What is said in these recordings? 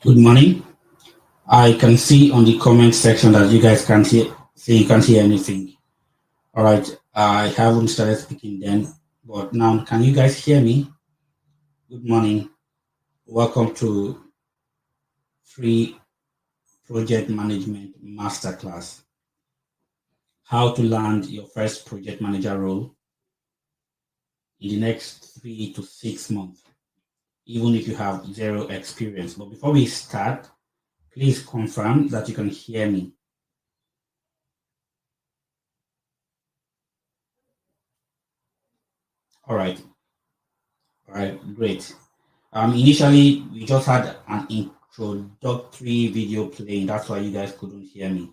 Good morning. I can see on the comment section that you guys can't hear, say you can't hear anything. All right. I haven't started speaking then, but now can you guys hear me? Good morning. Welcome to free project management masterclass. How to land your first project manager role in the next 3 to 6 months, even if you have zero experience. But before we start, please confirm that you can hear me. All right. All right. Great. Initially, we just had an introductory video playing. That's why you guys couldn't hear me.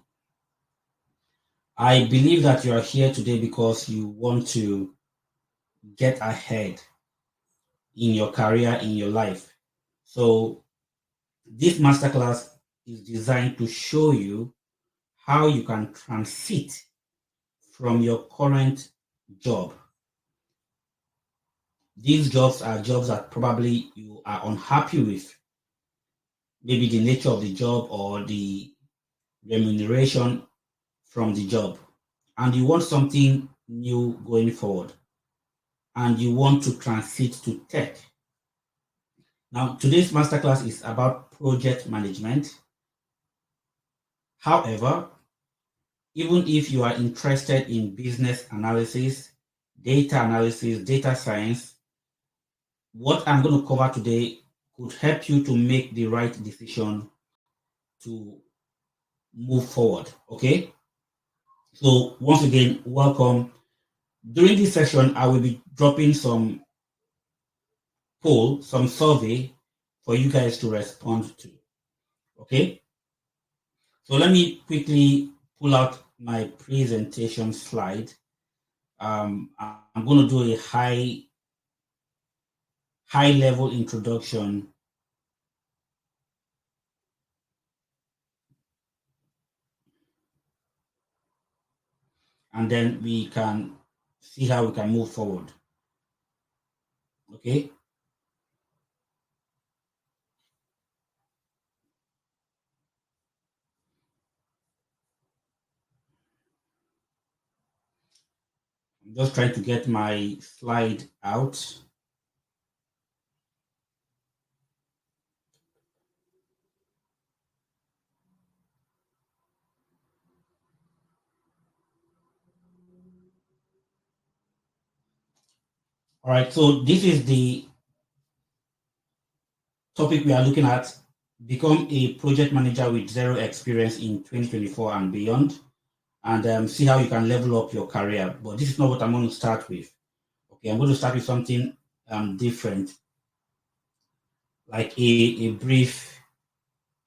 I believe that you are here today because you want to get ahead in your career, in your life. So, this masterclass is designed to show you how you can transit from your current job. These jobs are jobs that probably you are unhappy with, maybe the nature of the job or the remuneration from the job, and you want something new going forward, and you want to transit to tech. Now, today's masterclass is about project management. However, even if you are interested in business analysis, data science, what I'm going to cover today could help you to make the right decision to move forward. Okay. So, once again, welcome. During this session, I will be dropping some poll, some survey for you guys to respond to. Okay. So let me quickly pull out my presentation slide. I'm going to do a high level introduction, and then we can see how we can move forward. Okay. I'm just trying to get my slide out. All right. So this is the topic we are looking at: become a project manager with zero experience in 2024 and beyond, and see how you can level up your career. But this is not what I'm going to start with. Okay, I'm going to start with something different, like a brief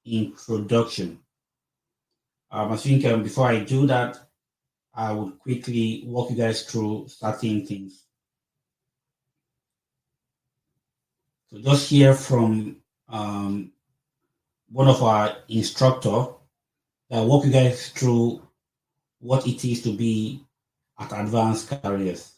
introduction. I think before I do that, I would quickly walk you guys through certain things. So just hear from one of our instructor that walk you guys through what it is to be at Advanced Careers.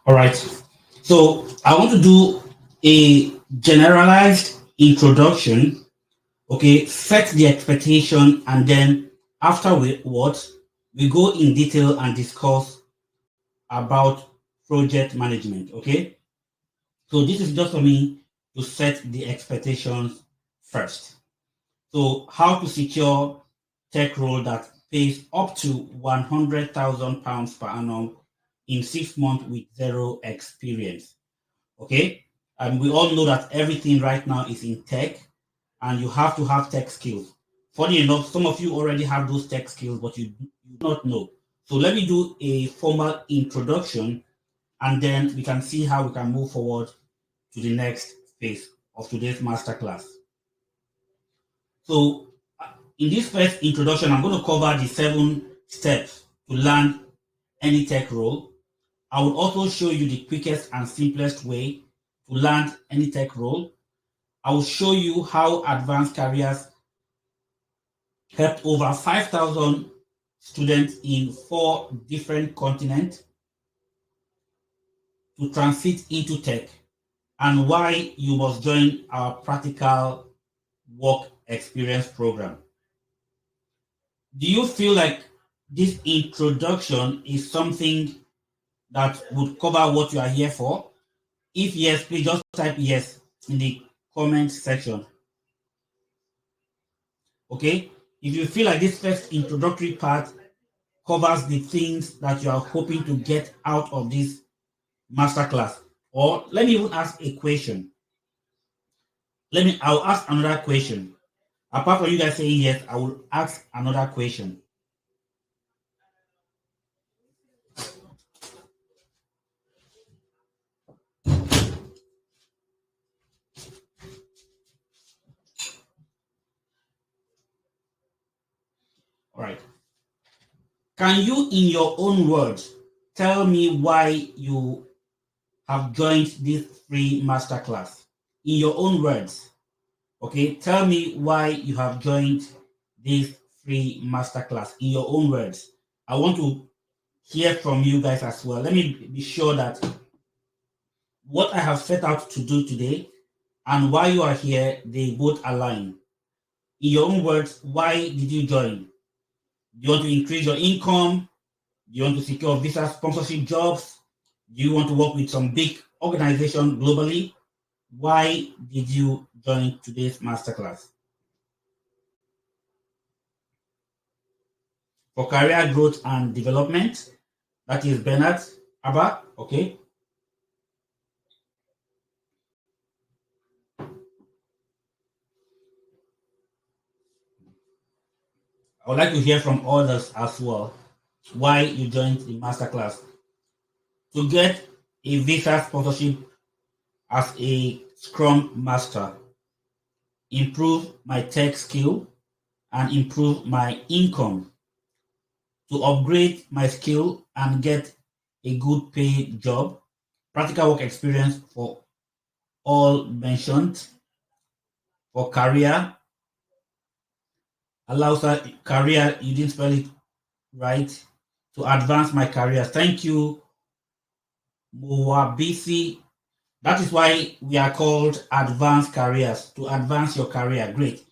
All right. So I want to do a generalized introduction. Okay, set the expectation, and then afterwards we go in detail and discuss about project management. Okay, so this is just for me to set the expectations first. So how to secure tech role that pays up to £100,000 per annum in 6 months with zero experience. Okay, and we all know that everything right now is in tech, and you have to have tech skills. Funny enough, some of you already have those tech skills, but you do not know. So let me do a formal introduction, and then we can see how we can move forward to the next phase of today's masterclass. So in this first introduction, I'm going to cover the 7 steps to land any tech role. I will also show you the quickest and simplest way to land any tech role. I will show you how Advanced Careers helped over 5,000 students in 4 different continents to transit into tech, and why you must join our practical work experience program. Do you feel like this introduction is something that would cover what you are here for? If yes, please just type yes in the comment section. Okay? If you feel like this first introductory part covers the things that you are hoping to get out of this masterclass, or let me even ask a question. I'll ask another question. Apart from you guys saying yes, I will ask another question. All right. Can you, in your own words, tell me why you have joined this free masterclass? In your own words, okay? Tell me why you have joined this free masterclass in your own words. I want to hear from you guys as well. Let me be sure that what I have set out to do today and why you are here, they both align. In your own words, why did you join? Do you want to increase your income? Do you want to secure visa sponsorship jobs? Do you want to work with some big organization globally? Why did you join today's masterclass? For career growth and development, that is Bernard Abba, okay? I would like to hear from others as well why you joined the masterclass. To get a visa sponsorship as a Scrum Master, improve my tech skill, and improve my income. To upgrade my skill and get a good paid job, practical work experience for all mentioned. For career, allows a career, you didn't spell it right, to advance my career. Thank you, Moabisi. That is why we are called advanced careers, to advance your career. Great.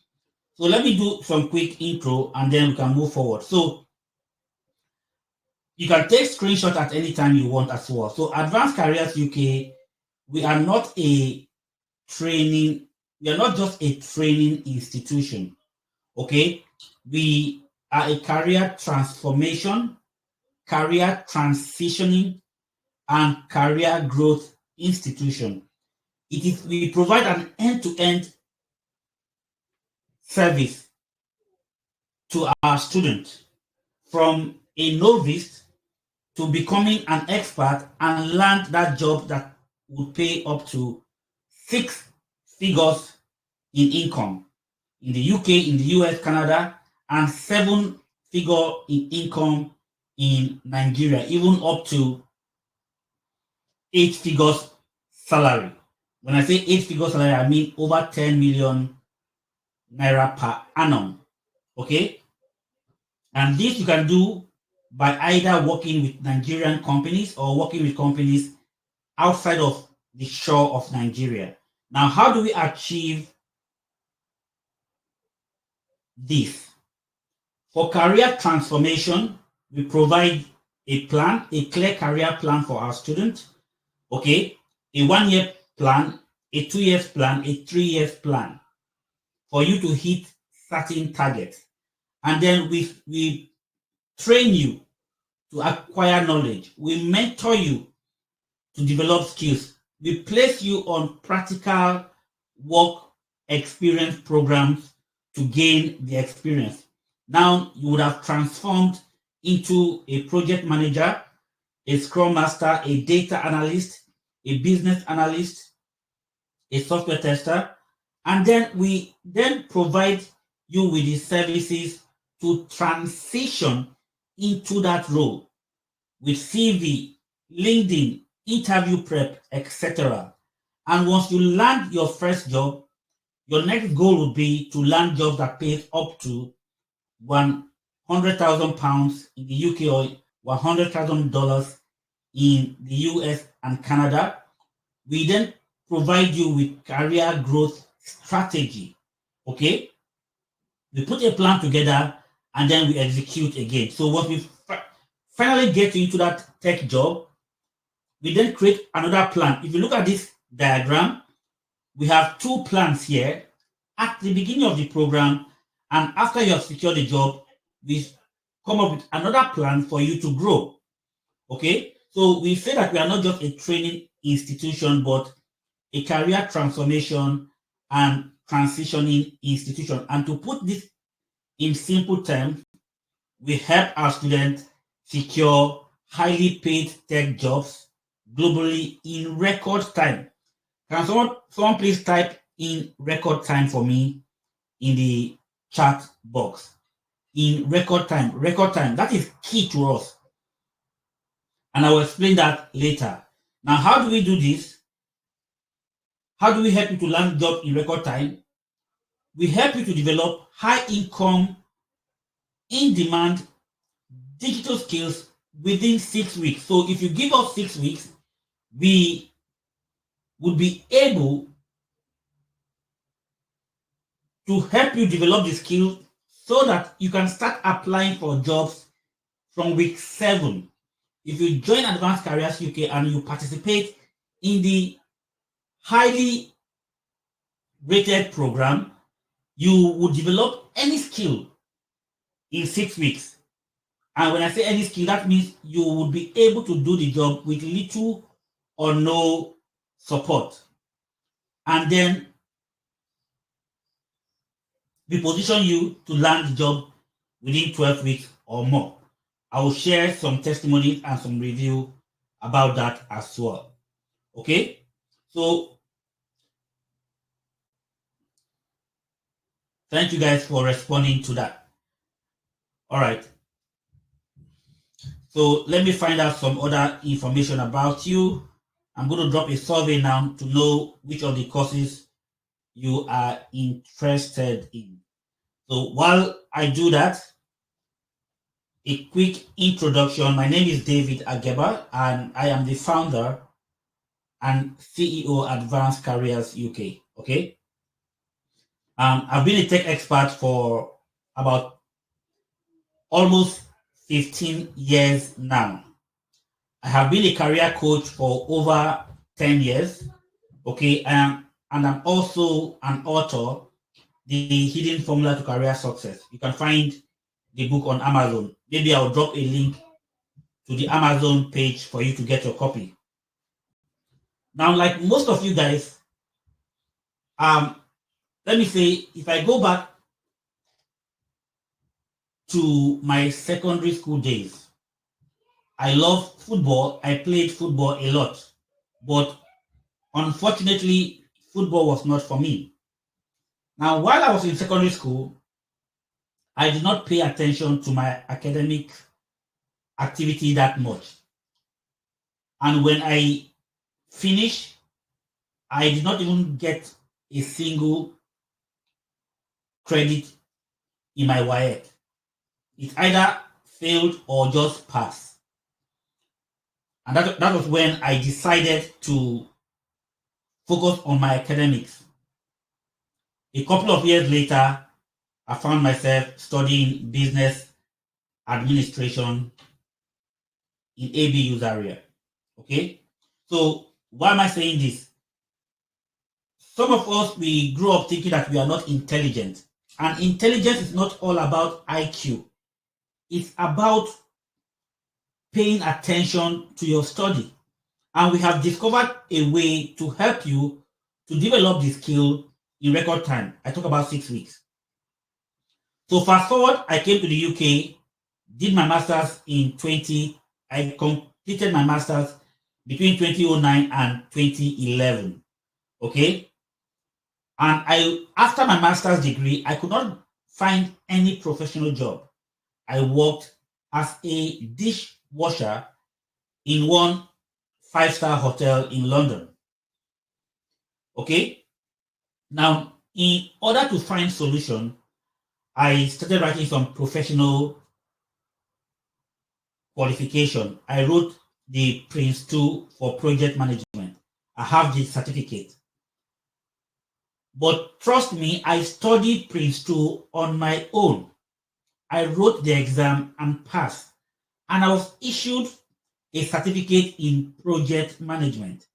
So let me do some quick intro and then we can move forward. So you can take screenshot at any time you want as well. So Advanced Careers UK, we are not a training, we are not just a training institution. Okay, we are a career transformation, career transitioning, and career growth institution. We provide an end-to-end service to our students, from a novice to becoming an expert and land that job that would pay up to 6 figures in income in the UK, in the US, Canada, and 7-figure in income in Nigeria, even up to 8 figures salary. When I say 8 figures salary, I mean over 10 million naira per annum. Okay? And this you can do by either working with Nigerian companies or working with companies outside of the shore of Nigeria. Now, how do we achieve this? For career transformation, we provide a plan, a clear career plan for our students. Okay, a 1 year plan, a 2 year plan, a 3 year plan for you to hit certain targets. And then we train you to acquire knowledge. We mentor you to develop skills. We place you on practical work experience programs to gain the experience. Now you would have transformed into a project manager, a scrum master, a data analyst, a business analyst, a software tester, and then we then provide you with the services to transition into that role with CV, LinkedIn, interview prep, etc. And once you land your first job, your next goal would be to land jobs that pay up to £100,000 in the UK or $100,000 in the US and Canada. We then provide you with career growth strategy. Okay, we put a plan together and then we execute again. So once we finally get you into that tech job, we then create another plan. If you look at this diagram, we have two plans here at the beginning of the program, and after you have secured the job, we come up with another plan for you to grow. Okay, so we say that we are not just a training institution, but a career transformation and transitioning institution. And to put this in simple terms, we help our students secure highly paid tech jobs globally in record time. Can someone please type in record time for me in the chat box? In record time. Record time. That is key to us. And I will explain that later. Now, how do we do this? How do we help you to land a job in record time? We help you to develop high income, in demand digital skills within 6 weeks. So if you give us 6 weeks, we would be able to help you develop the skill so that you can start applying for jobs from week 7. If you join Advanced Careers UK and you participate in the highly rated program, you would develop any skill in 6 weeks. And when I say any skill, that means you would be able to do the job with little or no support. And then we position you to land the job within 12 weeks or more. I will share some testimonies and some review about that as well. Okay, so thank you guys for responding to that. All right, so let me find out some other information about you. I'm going to drop a survey now to know which of the courses you are interested in. So while I do that, a quick introduction. My name is David Ageba, and I am the founder and CEO Advanced Careers UK. Okay, I've been a tech expert for about almost 15 years now. I have been a career coach for over 10 years. Okay, and I'm also an author, The Hidden Formula to Career Success. You can find the book on Amazon. Maybe I'll drop a link to the Amazon page for you to get your copy. Now, like most of you guys, let me say, if I go back to my secondary school days, I loved football. I played football a lot, but unfortunately, football was not for me. Now, while I was in secondary school, I did not pay attention to my academic activity that much. And when I finished, I did not even get a single credit in my WAEC. It either failed or just passed. And that was when I decided to focus on my academics. A couple of years later, I found myself studying business administration in ABU Zaria. Okay? So why am I saying this? Some of us, we grew up thinking that we are not intelligent. And intelligence is not all about IQ. It's about paying attention to your study. And we have discovered a way to help you to develop the skill in record time. I talk about 6 weeks. So fast forward, I came to the UK, did my master's I completed my master's between 2009 and 2011. Okay. And after my master's degree, I could not find any professional job. I worked as a dishwasher in one 5-star hotel in London. Okay. Now, in order to find solution, I started writing some professional qualification. I wrote the Prince 2 for project management. I have the certificate. But trust me, I studied Prince 2 on my own. I wrote the exam and passed. And I was issued a certificate in project management.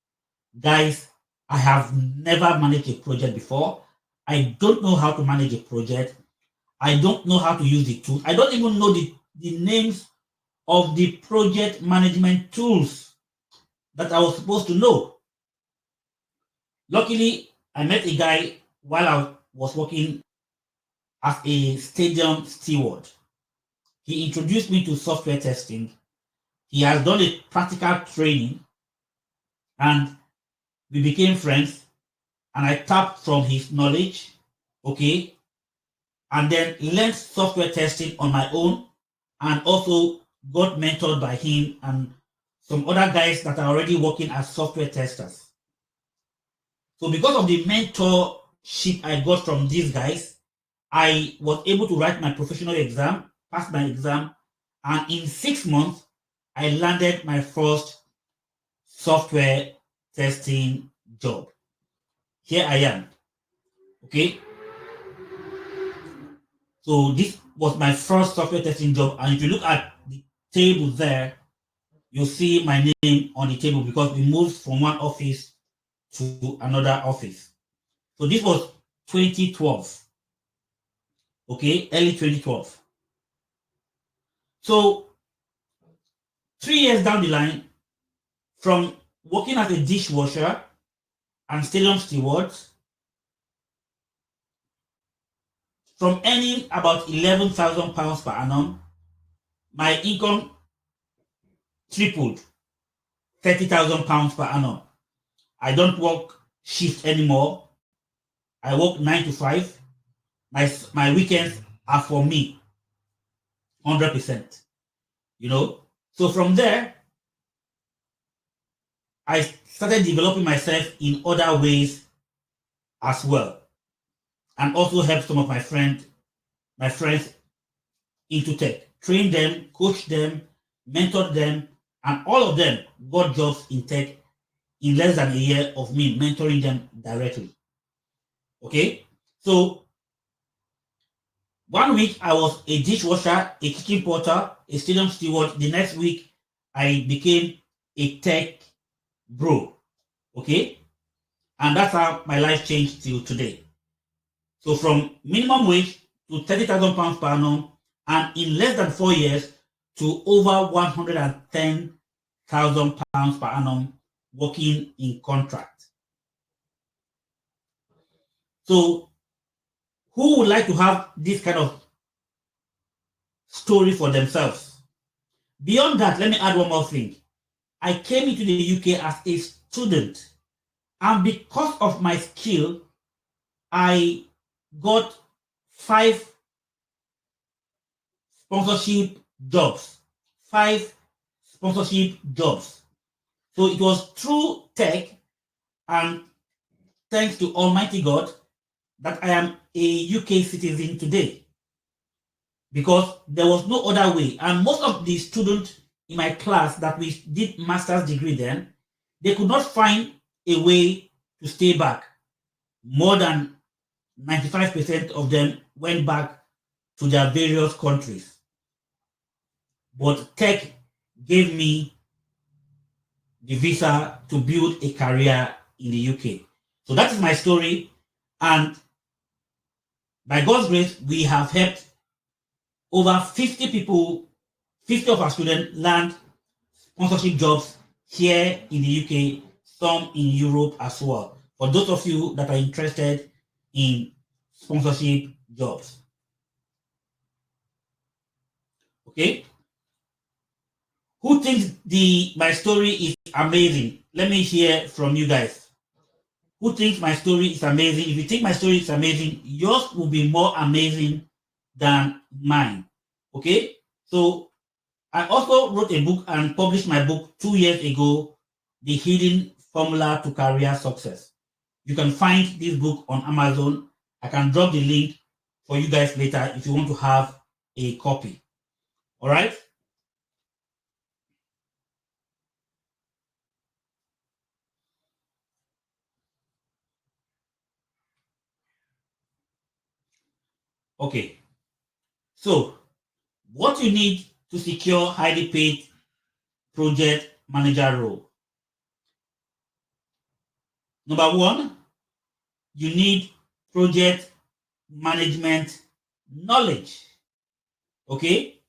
Guys, I have never managed a project before. I don't know how to manage a project. I don't know how to use the tools. I don't even know the names of the project management tools that I was supposed to know. Luckily, I met a guy while I was working as a stadium steward. He introduced me to software testing. He has done a practical training and we became friends. And I tapped from his knowledge, okay, and then learned software testing on my own and also got mentored by him and some other guys that are already working as software testers. So because of the mentorship I got from these guys, I was able to write my professional exam, pass my exam, and in 6 months, I landed my first software testing job. Here I am. Okay. So this was my first software testing job. And if you look at the table there, you'll see my name on the table because we moved from one office to another office. So this was 2012. Okay, early 2012. So 3 years down the line, from working as a dishwasher and stadium steward, from earning about £11,000 per annum, my income tripled, £30,000 per annum. I don't work shift anymore. I work 9 to 5. My weekends are for me, 100%. You know, so from there, I started developing myself in other ways as well, and also help some of my friends into tech, train them, coach them, mentor them, and all of them got jobs in tech in less than a year of me mentoring them directly. Okay, so 1 week I was a dishwasher, a kitchen porter, a stadium steward. The next week I became a tech bro. Okay, and that's how my life changed till today. So from minimum wage to £30,000 per annum, and in less than 4 years to over £110,000 per annum working in contract. So who would like to have this kind of story for themselves? Beyond that, let me add one more thing. I came into the UK as a student, and because of my skill, I got 5 sponsorship jobs. 5 sponsorship jobs. So it was through tech and thanks to Almighty God that I am a UK citizen today, because there was no other way. And most of the students in my class that we did master's degree then, they could not find a way to stay back. More than 95% of them went back to their various countries. But tech gave me the visa to build a career in the UK. So that is my story. And by God's grace, we have helped over 50 people, 50 of our students land sponsorship jobs here in the UK, some in Europe as well. For those of you that are interested in sponsorship jobs. Okay? Who thinks my story is amazing? Let me hear from you guys. Who thinks my story is amazing? If you think my story is amazing, yours will be more amazing than mine. Okay? So I also wrote a book and published my book 2 years ago, The Hidden Formula to Career Success. You can find this book on Amazon. I can drop the link for you guys later if you want to have a copy. All right? Okay. So, what you need to secure highly paid project manager role. Number one, you need project management knowledge. Okay?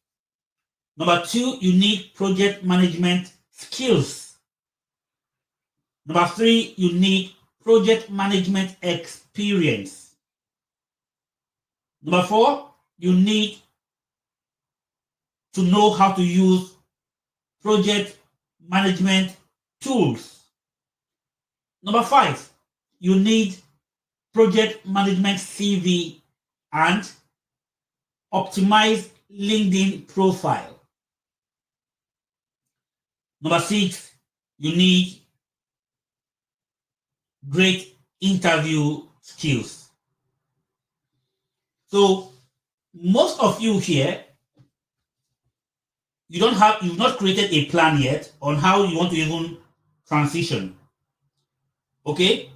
Number two, you need project management skills. Number three, you need project management experience. Number four, you need to know how to use project management tools. Number five, you need project management CV and optimized LinkedIn profile. Number six, you need great interview skills. So most of you here, you've not created a plan yet on how you want to even transition. Okay?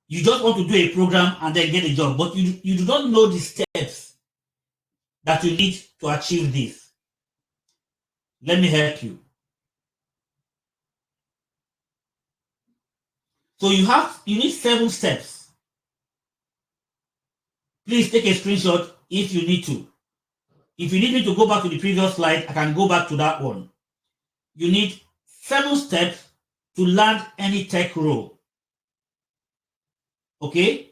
You just want to do a program and then get a job, but you do not know the steps that you need to achieve this. Let me help you. So you need 7 steps. Please take a screenshot if you need to. If you need me to go back to the previous slide, I can go back to that one. You need 7 steps to land any tech role. Okay?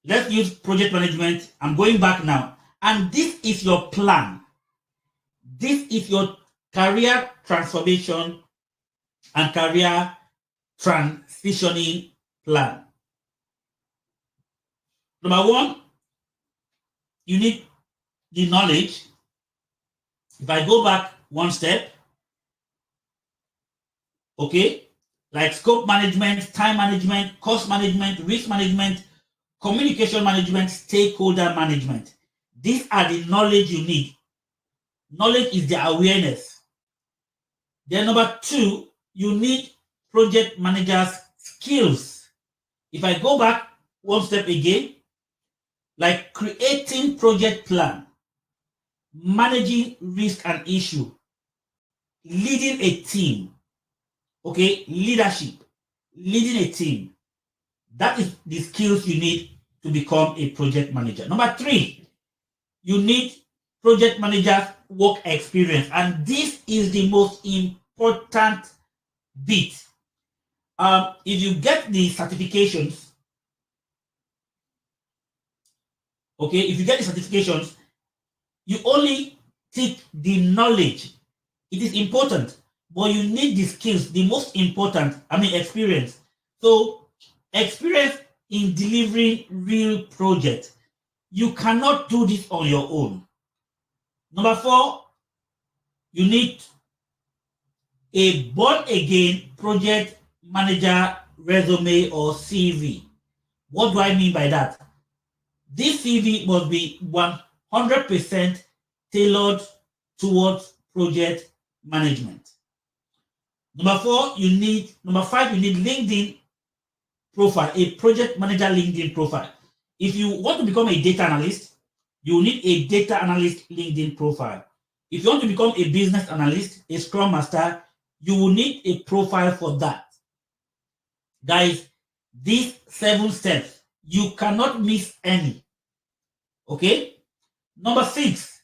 Let's use project management. I'm going back now. And this is your plan. This is your career transformation and career transitioning plan. Number one, you need the knowledge. If I go back one step, okay, like scope management, time management, cost management, risk management, communication management, stakeholder management. These are the knowledge you need. Knowledge is the awareness. Then number 2, you need project manager's skills. If I go back one step again, like creating project plan, managing risk and issue, leading a team, okay, leadership, leading a team. That is the skills you need to become a project manager. Number 3, you need project manager's work experience. And this is the most important bit. If you get the certifications, okay, if you get the certifications, you only take the knowledge. It is important, but you need the skills, the most important, experience. So, experience in delivering real projects. You cannot do this on your own. Number 4, you need a born-again project manager resume or CV. What do I mean by that? This CV must be 100% tailored towards project management. Number five, you need LinkedIn profile, a project manager LinkedIn profile. If you want to become a data analyst, you need a data analyst LinkedIn profile. If you want to become a business analyst, a scrum master, you will need a profile for that. Guys, these 7 steps, you cannot miss any. Okay? Number 6,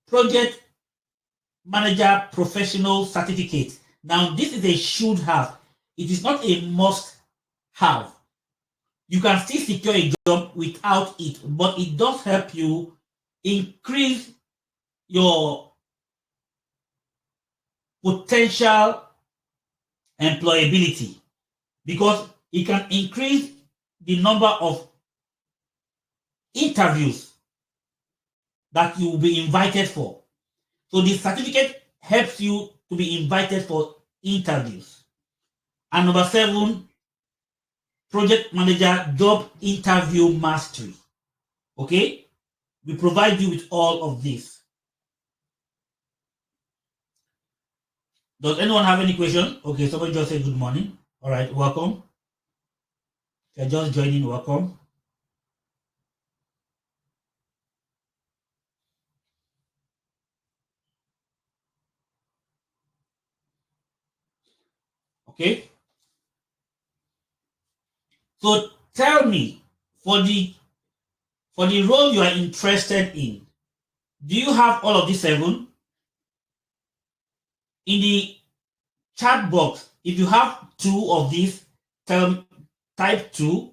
project manager professional certificate. Now, this is a should have. It is not a must have. You can still secure a job without it, but it does help you increase your potential employability because it can increase the number of interviews that you will be invited for. So the certificate helps you to be invited for interviews. And number 7, project manager job interview mastery. Okay? We provide you with all of this. Does anyone have any question? Okay, somebody just said good morning. All right, welcome. If you're just joining, welcome. Okay. So tell me, for the role you are interested in, do you have all of these 7? In the chat box, if you have 2 of these, type 2.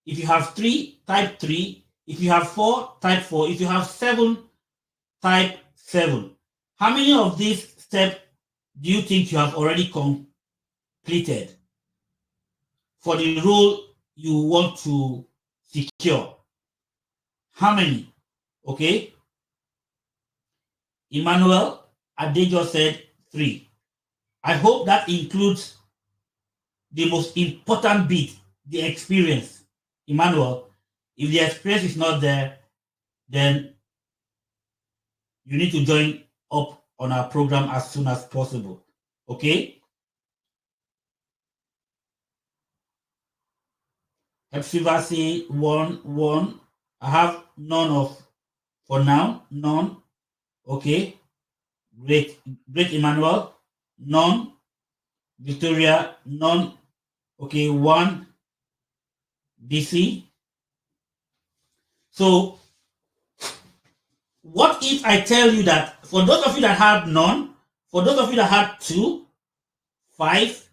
If you have 3, type 3. If you have 4, type 4. If you have 7, type 7. How many of these steps do you think you have already completed for the role you want to secure? How many? Okay. Emmanuel Adejo said 3. I hope that includes the most important bit, the experience. Emmanuel, if the experience is not there, then you need to join up on our program as soon as possible. Okay? Epsivasi 1. I have none of, for now, none. Okay. Great, Emmanuel. None. Victoria, none. Okay, 1. BC. So, what if I tell you that for those of you that had none, for those of you that had 2, 5,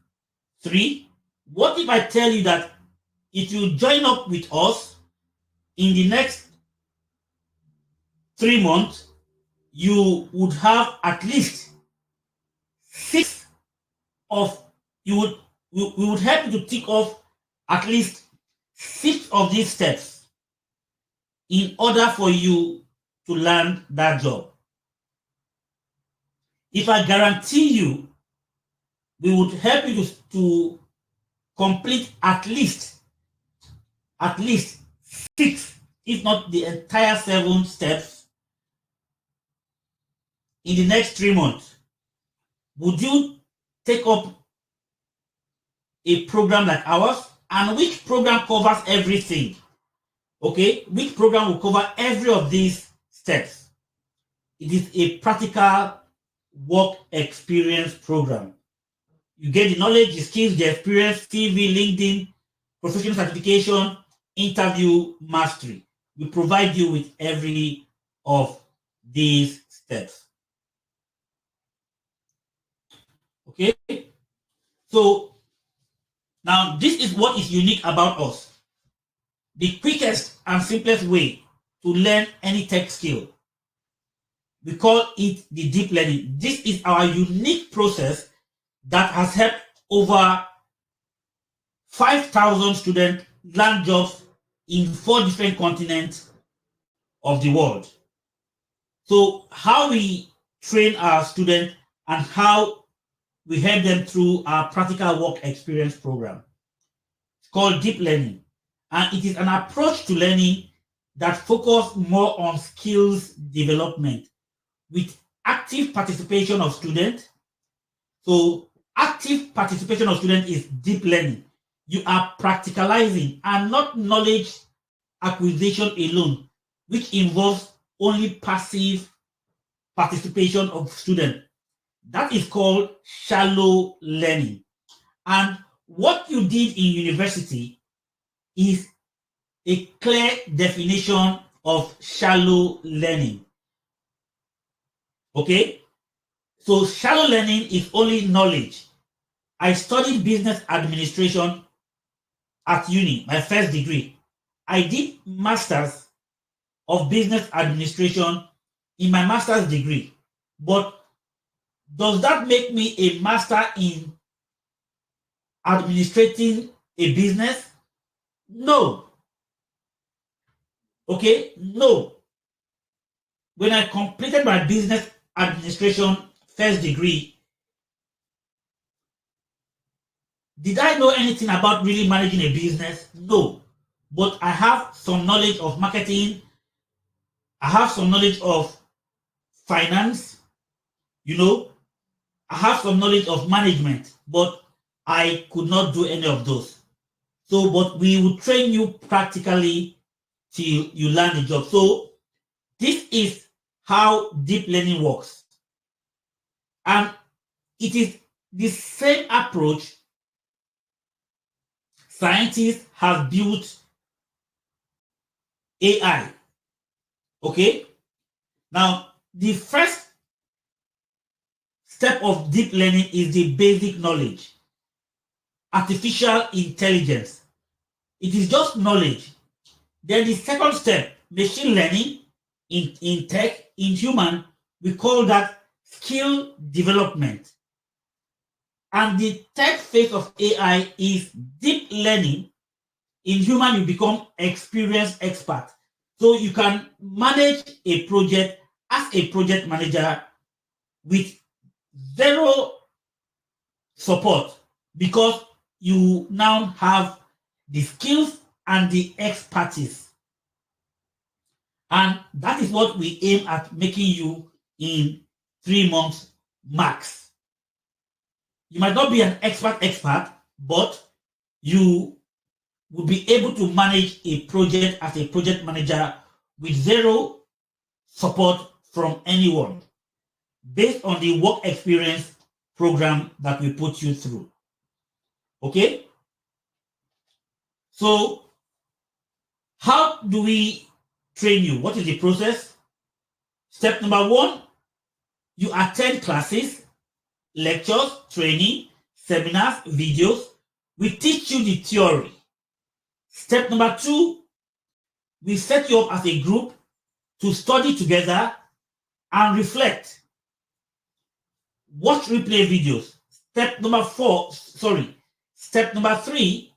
3, what if I tell you that if you join up with us in the next 3 months, you would have at least 6 of, we would help you to tick off at least 6 of these steps in order for you to land that job. If I guarantee you, we would help you to complete at least 6, if not the entire 7 steps in the next 3 months. Would you take up a program like ours? And which program covers everything? Okay, which program will cover every of these steps? It is a practical work experience program. You get the knowledge, the skills, the experience, CV, LinkedIn, professional certification, interview mastery. We provide you with every of these steps. Okay, so now this is what is unique about us. The quickest and simplest way to learn any tech skill. We call it the deep learning. This is our unique process that has helped over 5,000 students land jobs in 4 different continents of the world. So how we train our students and how we help them through our practical work experience program. It's called deep learning. And it is an approach to learning that focuses more on skills development with active participation of students. So active participation of students is deep learning. You are practicalizing and not knowledge acquisition alone, which involves only passive participation of students. That is called shallow learning. And what you did in university is a clear definition of shallow learning. Okay? So shallow learning is only knowledge. I studied business administration at uni, my first degree. I did masters of business administration in my master's degree. But does that make me a master in administrating a business? No. Okay? No. When I completed my business administration first degree, did I know anything about really managing a business? No. But I have some knowledge of marketing. I have some knowledge of finance. I have some knowledge of management, but I could not do any of those. So, but we will train you practically till you land the job. So, this is how deep learning works. And it is the same approach scientists have built AI. Okay? Now, the first step of deep learning is the basic knowledge. Artificial intelligence. It is just knowledge. Then the second step, machine learning, in tech, in human, we call that skill development. And the third phase of AI is deep learning. In human, you become experienced expert. So you can manage a project as a project manager with zero support because you now have the skills and the expertise. And that is what we aim at making you in 3 months max. You might not be an expert, but you will be able to manage a project as a project manager with zero support from anyone based on the work experience program that we put you through. Okay? So, how do we train you? What is the process? Step number 1, you attend classes, lectures, training, seminars, videos. We teach you the theory. Step number 2, we set you up as a group to study together and reflect. Watch replay videos. Step number 3,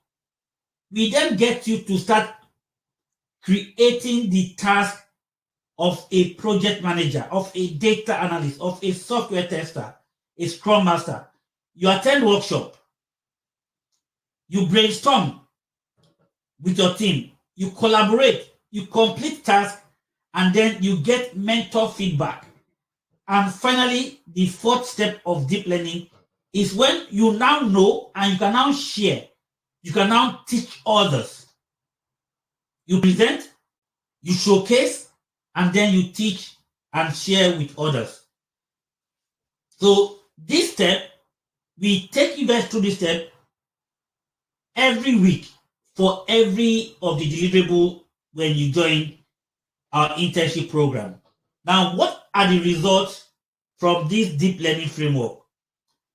we then get you to start creating the task of a project manager, of a data analyst, of a software tester, a scrum master. You attend workshop, you brainstorm with your team, you collaborate, you complete tasks, and then you get mentor feedback. And finally, the fourth step of deep learning is when you now know and you can now share, you can now teach others. You present, you showcase, and then you teach and share with others. So this step, we take you guys through this step every week for every of the deliverable when you join our internship program. Now, what are the results from this deep learning framework?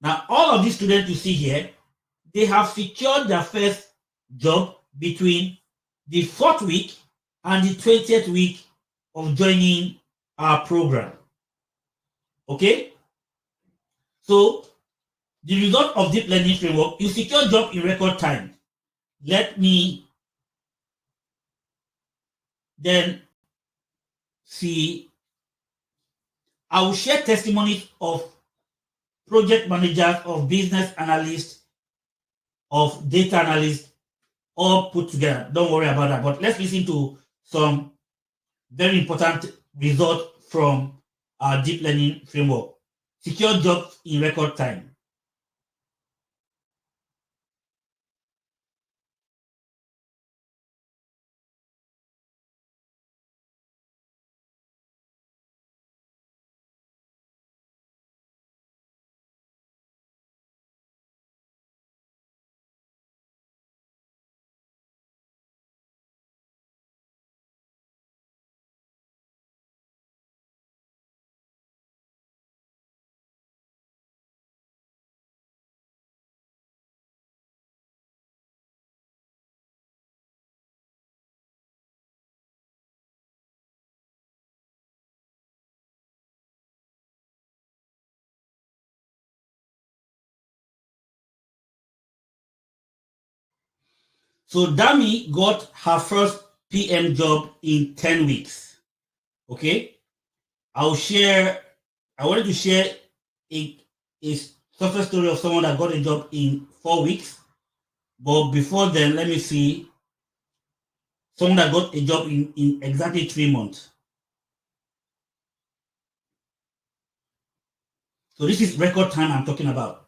Now, all of these students you see here, they have secured their first job between the 4th week and the 20th week of joining our program. Okay? So, the result of deep learning framework, you secure job in record time. Let me then see. I will share testimonies of project managers, of business analysts, of data analysts, all put together. Don't worry about that. But let's listen to some very important results from our deep learning framework. Secure jobs in record time. So Dami got her first PM job in 10 weeks. Okay. I wanted to share a success story of someone that got a job in 4 weeks. But before then, let me see someone that got a job in exactly 3 months. So this is record time I'm talking about.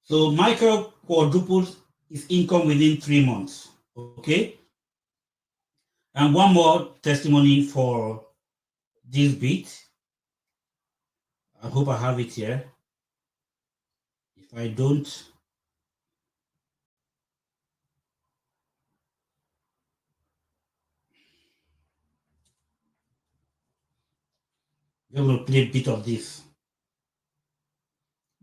So Michael quadrupled his income within 3 months. Okay. And one more testimony for this bit. I hope I have it here. If I don't, we will play a bit of this.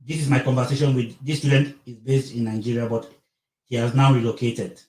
This is my conversation with this student. Is based in Nigeria, but he has now relocated.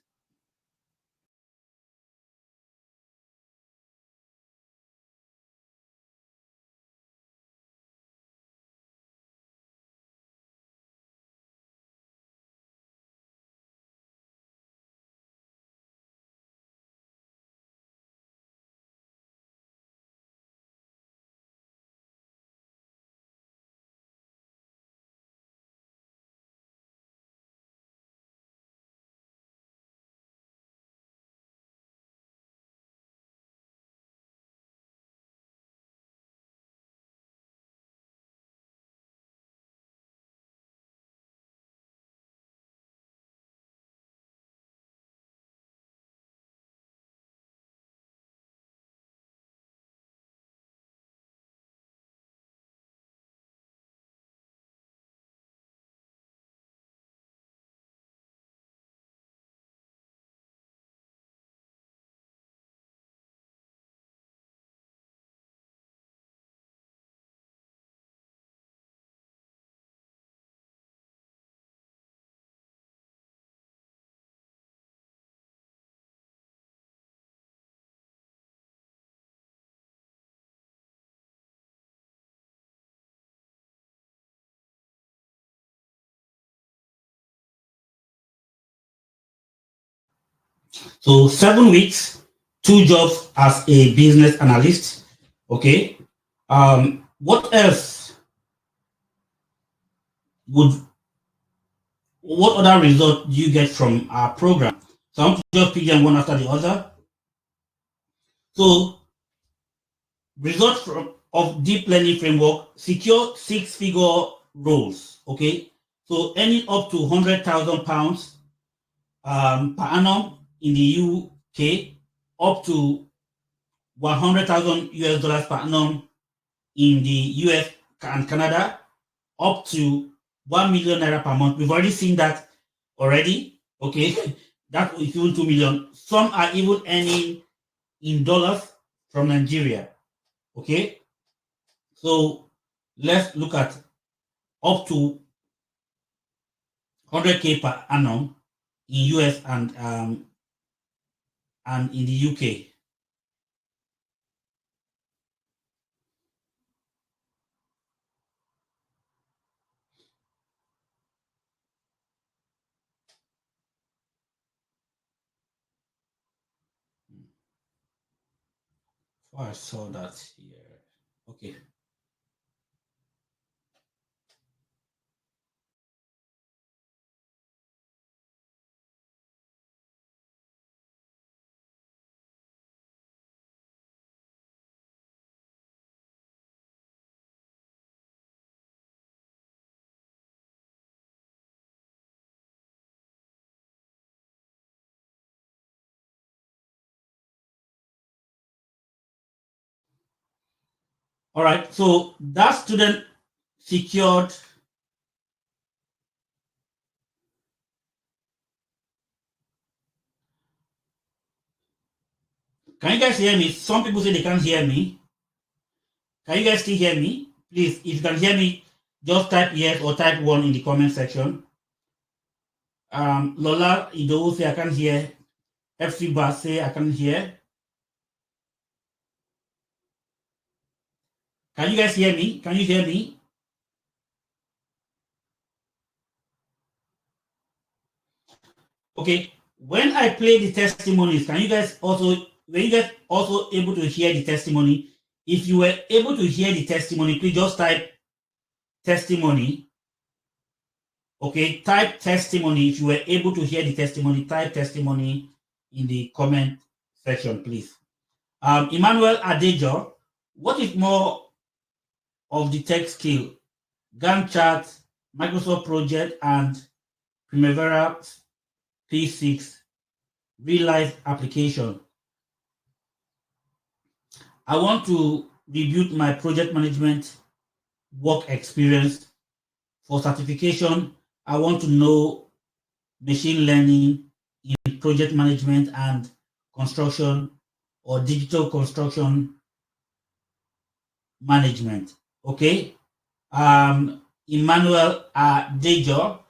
So 7 weeks, 2 jobs as a business analyst. Okay. What else would what other result do you get from our program? So I want to just pick them one after the other. So results of deep learning framework: secure 6-figure roles. Okay. So earning up to £100,000 per annum in the UK, up to 100,000 US dollars per annum in the US and Canada, up to 1 million naira per month. We've already seen that already. Okay, that is even 2 million. Some are even earning in dollars from Nigeria. Okay, so let's look at up to 100K per annum in US and in the UK. Oh, I saw that here. Okay. All right. So that student secured. Can you guys hear me? Some people say they can't hear me. Can you guys still hear me? Please, if you can hear me, just type yes or type one in the comment section. Lola Ido say I can hear. FC Bar say I can hear. Can you guys hear me? Can you hear me? Okay. When I play the testimonies, can you guys also, were you guys also able to hear the testimony? If you were able to hear the testimony, please just type testimony. Okay, type testimony. If you were able to hear the testimony, type testimony in the comment section, please. Emmanuel Adejo, what is more of the tech skill? Gantt chart, Microsoft Project, and Primavera P6 real life application. I want to rebuild my project management work experience. For certification, I want to know machine learning in project management and construction or digital construction management. Okay. Emmanuel Dejo.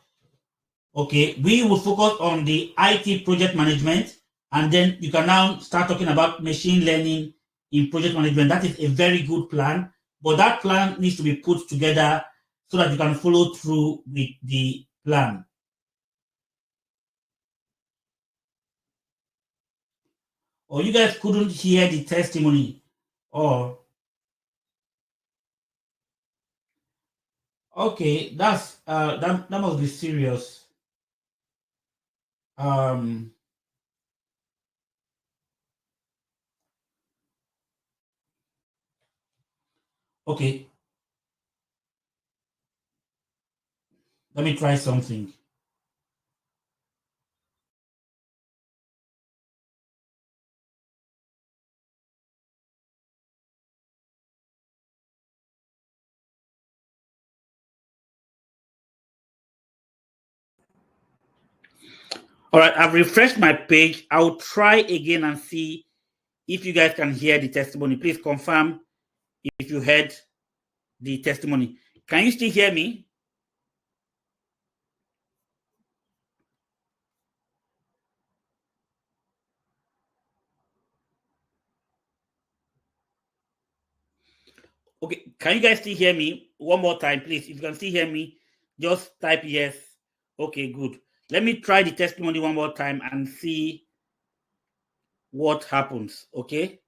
Okay, we will focus on the IT project management, and then you can now start talking about machine learning in project management. That is a very good plan, but that plan needs to be put together so that you can follow through with the plan. Or you guys couldn't hear the testimony, or okay, that must be serious. Um, okay, let me try something. All right, I've refreshed my page. I'll try again and see if you guys can hear the testimony. Please confirm if you heard the testimony. Can you still hear me? Okay, can you guys still hear me? One more time, please. If you can still hear me, just type yes. Okay, good. Let me try the testimony one more time and see what happens. Okay.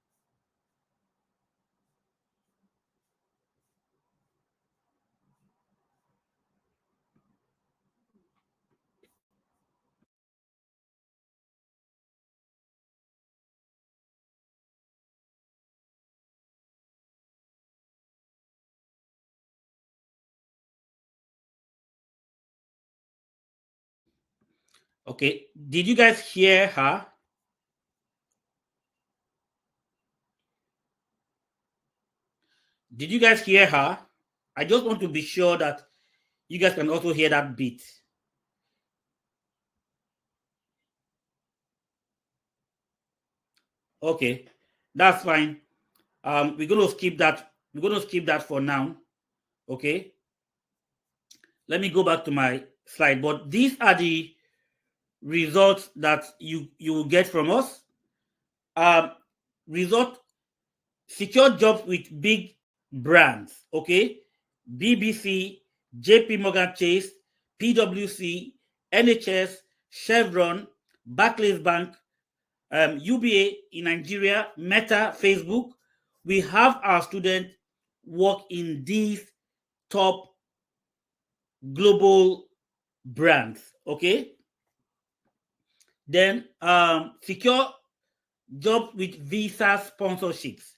Okay. Did you guys hear her? Did you guys hear her? I just want to be sure that you guys can also hear that beat. Okay, that's fine. We're going to skip that. We're going to skip that for now. Okay. Let me go back to my slide. But these are the results that you will get from us. Result: secure jobs with big brands. Okay, BBC, JP Morgan Chase, PwC, NHS, Chevron, Barclays Bank, UBA in Nigeria, Meta, Facebook. We have our students work in these top global brands. Okay. Then secure jobs with visa sponsorships.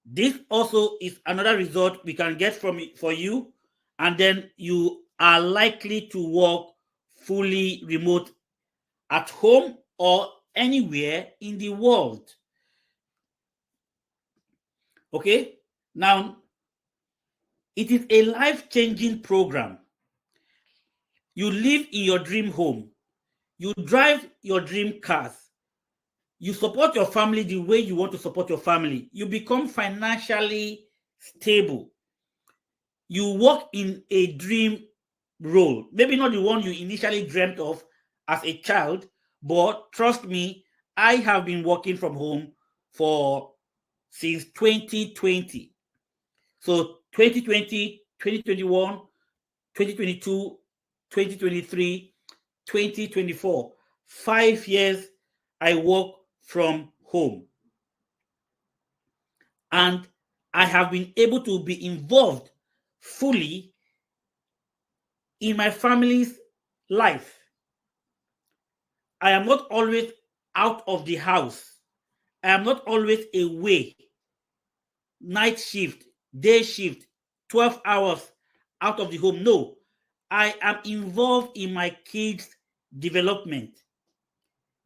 This also is another result we can get from it for you, and then you are likely to work fully remote at home or anywhere in the world. Okay, now it is a life-changing program. You live in your dream home, you drive your dream cars, you support your family the way you want to support your family, you become financially stable, you work in a dream role, maybe not the one you initially dreamt of as a child, but trust me, I have been working from home since 2020. So 2020, 2021, 2022, 2023, 2024, 5 years I work from home. And I have been able to be involved fully in my family's life. I am not always out of the house. I am not always away. Night shift, day shift, 12 hours out of the home. No, I am involved in my kids' development.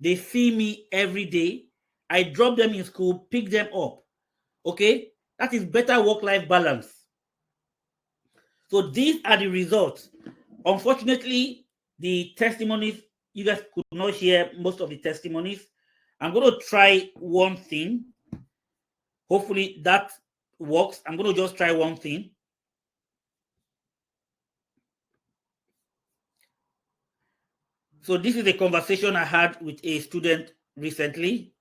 They see me every day. I drop them in school, pick them up. Okay? That is better work-life balance. So these are the results. Unfortunately, the testimonies, you guys could not hear most of the testimonies. I'm going to try one thing. Hopefully that works. I'm going to just try one thing. So this is a conversation I had with a student recently.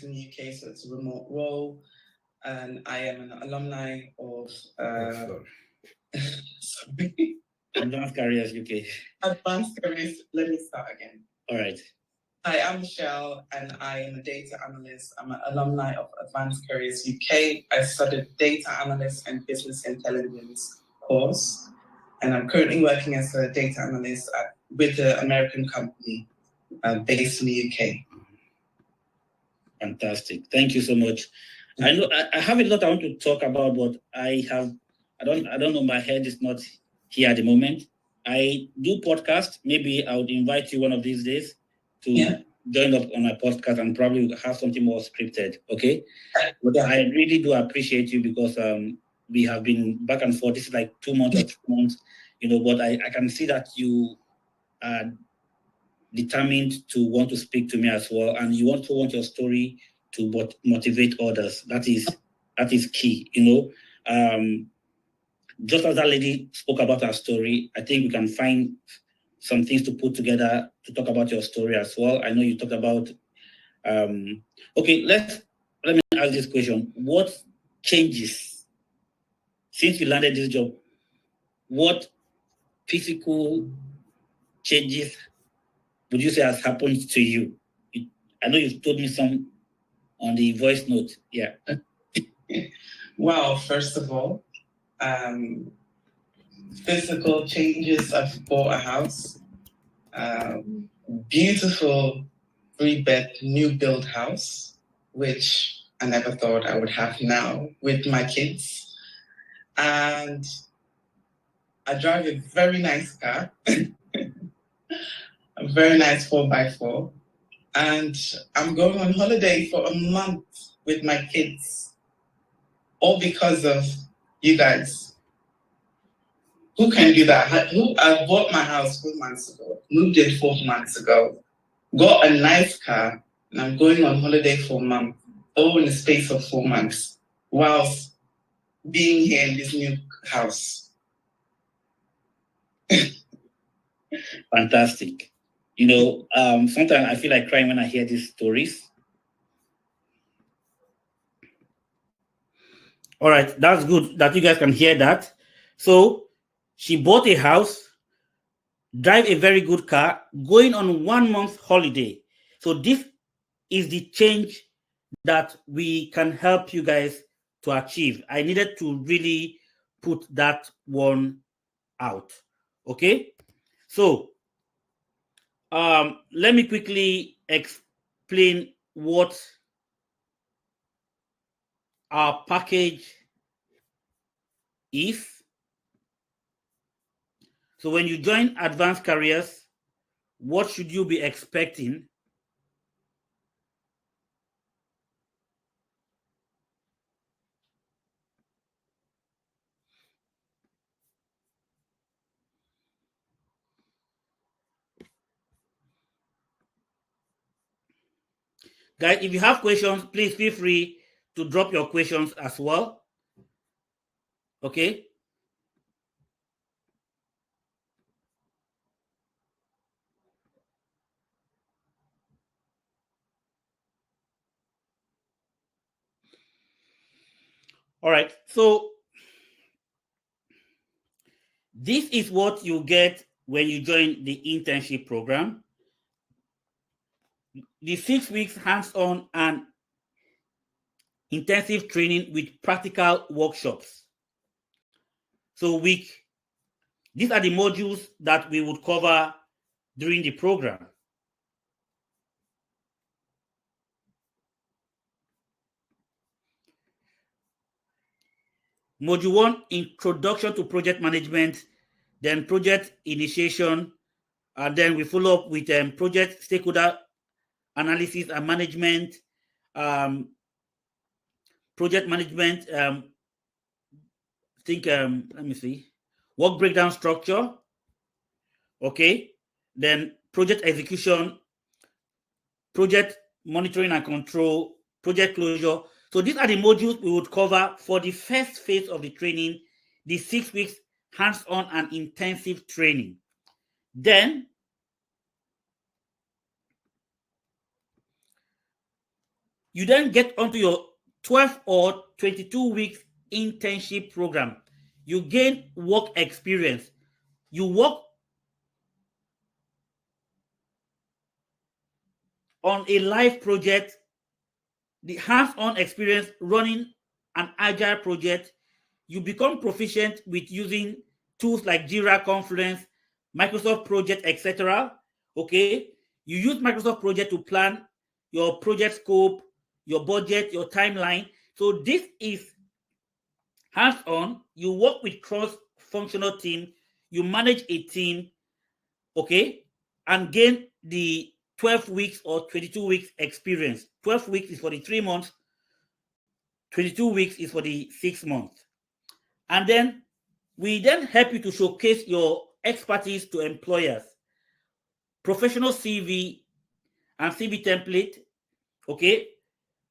In the UK, so it's a remote role, and I am an alumni of sorry. Advanced Careers UK. Advanced Careers. Let me start again. All right. Hi, I'm Michelle, and I am a data analyst. I'm an alumni of Advanced Careers UK. I studied data analyst and business intelligence course, and I'm currently working as a data analyst with the American company based in the UK. Fantastic. Thank you so much. I know I have a lot I want to talk about, but I don't know. My head is not here at the moment. I do podcast. Maybe I would invite you one of these days to join up on a podcast and probably have something more scripted. Okay. But I really do appreciate you because we have been back and forth. This is like 2 months or 3 months, but I can see that you are determined to want to speak to me as well, and you also want your story to motivate others. That is key. Just as that lady spoke about her story, I think we can find some things to put together to talk about your story as well. I know you talked about okay, let me ask this question. What changes since you landed this job? What physical changes would you say has happened to you? I know you've told me some on the voice note. Yeah. Well, first of all, physical changes. I've bought a house. Beautiful 3-bed new build house, which I never thought I would have now with my kids. And I drive a very nice car, a very nice 4x4. and I'm going on holiday for a month with my kids, all because of you guys. Who can do that? I bought my house 4 months ago, moved in 4 months ago, got a nice car, and I'm going on holiday for a month, all in the space of 4 months, whilst being here in this new house. Fantastic. You know, sometimes I feel like crying when I hear these stories. All right, that's good that you guys can hear that. So she bought a house, drive a very good car, going on 1 month holiday. So this is the change that we can help you guys to achieve. I needed to really put that one out. Okay, so let me quickly explain what our package is. So when you join Advanced Careers, what should you be expecting? Guys, if you have questions, please feel free to drop your questions as well. Okay. All right. So this is what you get when you join the internship program. The 6 weeks hands-on and intensive training with practical workshops. So these are the modules that we would cover during the program. Module 1, Introduction to Project Management, then Project Initiation, and then we follow up with Project Stakeholder Analysis and Management, Project Management, let me see, Work Breakdown Structure, okay, then Project Execution, Project Monitoring and Control, Project Closure. So these are the modules we would cover for the first phase of the training, the 6 weeks hands-on and intensive training. Then you then get onto your 12 or 22 weeks internship program. You gain work experience. You work on a live project, the hands-on experience running an agile project. You become proficient with using tools like Jira, Confluence, Microsoft Project, etc. Okay, you use Microsoft Project to plan your project scope, your budget, your timeline. So this is hands-on. You work with cross-functional team. You manage a team, okay, and gain the 12 weeks or 22 weeks experience. 12 weeks is for the 3 months. 22 weeks is for the 6 months. And then we then help you to showcase your expertise to employers. Professional CV and CV template, okay?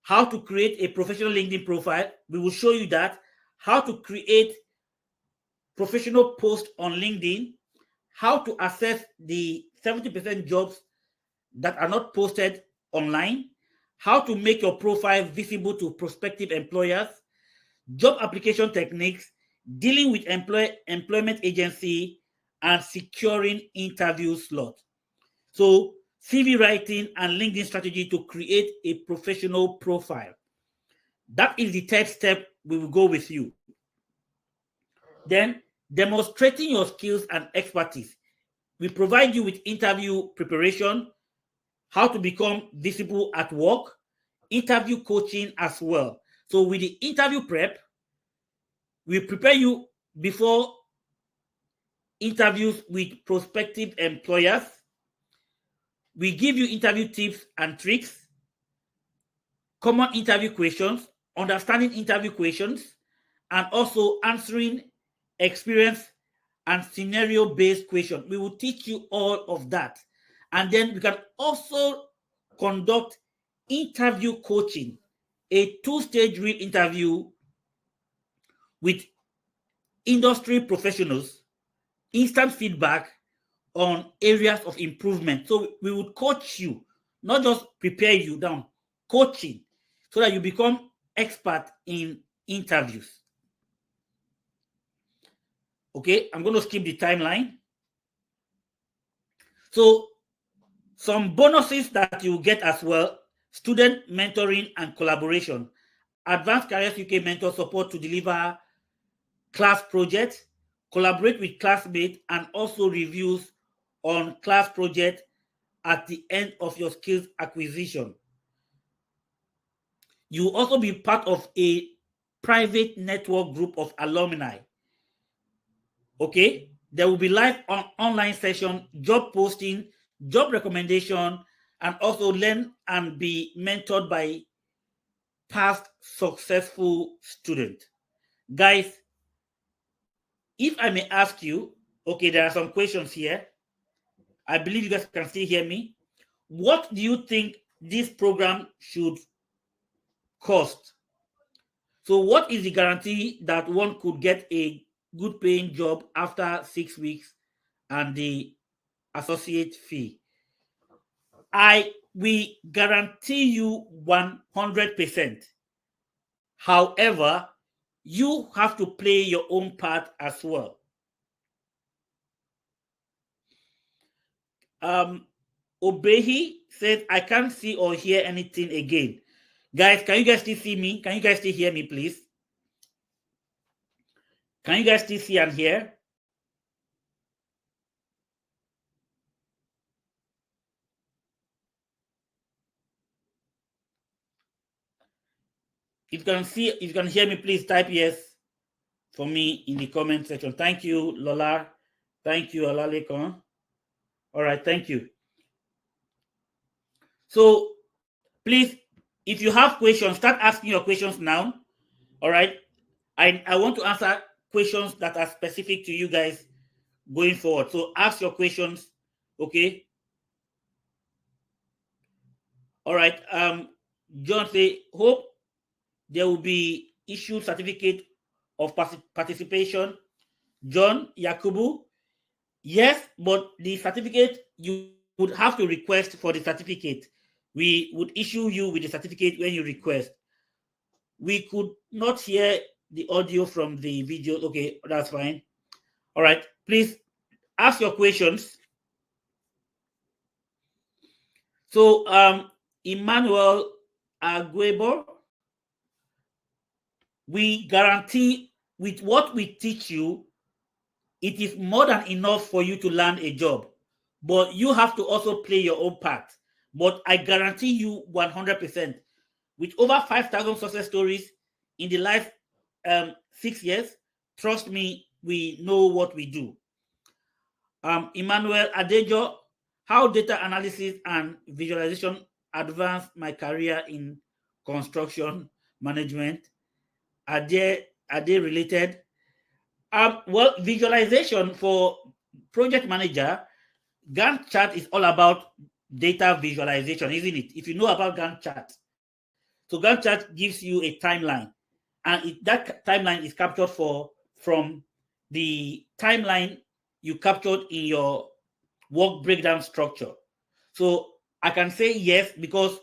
How to create a professional LinkedIn profile. We will show you that. How to create professional posts on LinkedIn. How to assess the 70% jobs that are not posted online. How to make your profile visible to prospective employers. Job application techniques, dealing with employment agency, and securing interview slots. So CV writing and LinkedIn strategy to create a professional profile. That is the third step we will go with you. Then demonstrating your skills and expertise. We provide you with interview preparation, how to become visible at work, interview coaching as well. So with the interview prep, we prepare you before interviews with prospective employers. We give you interview tips and tricks, common interview questions, understanding interview questions, and also answering experience and scenario-based questions. We will teach you all of that. And then we can also conduct interview coaching, a two-stage real interview with industry professionals, instant feedback on areas of improvement. So we would coach you, not just prepare you down, coaching, so that you become expert in interviews. Okay, I'm going to skip the timeline. So some bonuses that you get as well: student mentoring and collaboration. Advanced Careers UK mentor support to deliver class projects, collaborate with classmates, and also reviews on class projects at the end of your skills acquisition. You will also be part of a private network group of alumni. Okay, there will be live online session, job posting, job recommendation, and also learn and be mentored by past successful students. Guys, if I may ask you, okay, there are some questions here. I believe you guys can still hear me. What do you think this program should cost? So what is the guarantee that one could get a good paying job after 6 weeks and the associate fee? We guarantee you 100%. However, you have to play your own part as well. Obehi says, I can't see or hear anything again. Guys, can you guys still see me? Can you guys still hear me, please? Can you guys still see and hear? If you can hear me, please type yes for me in the comment section. Thank you, Lola. Thank you, Olalekon. All right, thank you. So please, if you have questions, start asking your questions now. All right. I want to answer questions that are specific to you guys going forward. So ask your questions, okay? All right. John say, hope there will be issued certificate of participation. John Yakubu, yes, but the certificate, you would have to request for the certificate. We would issue you with the certificate when you request. We could not hear the audio from the video. Okay, that's fine. All right, please ask your questions. So, Emmanuel Aguebo, we guarantee with what we teach you, it is more than enough for you to land a job, but you have to also play your own part. But I guarantee you 100%, with over 5,000 success stories in the last 6 years, trust me, we know what we do. Emmanuel Adejo, how data analysis and visualization advanced my career in construction management. Are they related? Well, visualization for project manager, Gantt chart is all about data visualization, isn't it? If you know about Gantt chart. So Gantt chart gives you a timeline, and that timeline is captured from the timeline you captured in your work breakdown structure. So I can say yes, because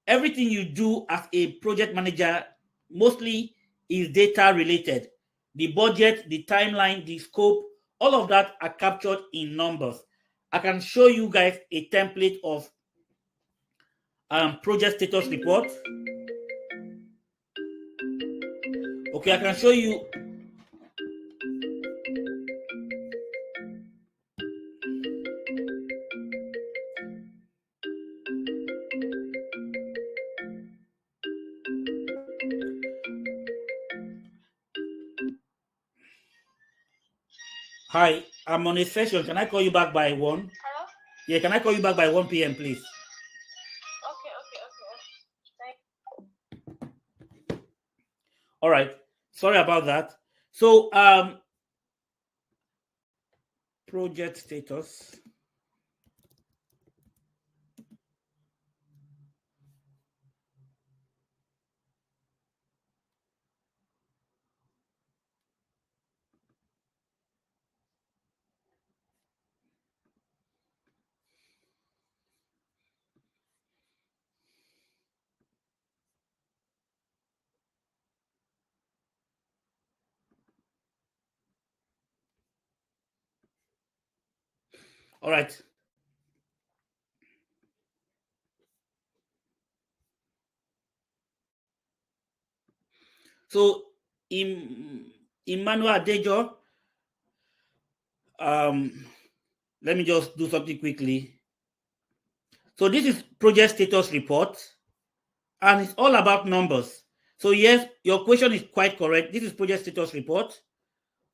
everything you do as a project manager mostly is data related. The budget, the timeline, the scope, all of that are captured in numbers. I can show you guys a template of project status report. Okay, I can show you. Hi, I'm on a session. Can I call you back by 1? Hello? Yeah, can I call you back by 1 p.m., please? Okay. All right. Sorry about that. So, project status. All right. So, Emmanuel Adejo, let me just do something quickly. So this is project status report, and it's all about numbers. So yes, your question is quite correct. This is project status report.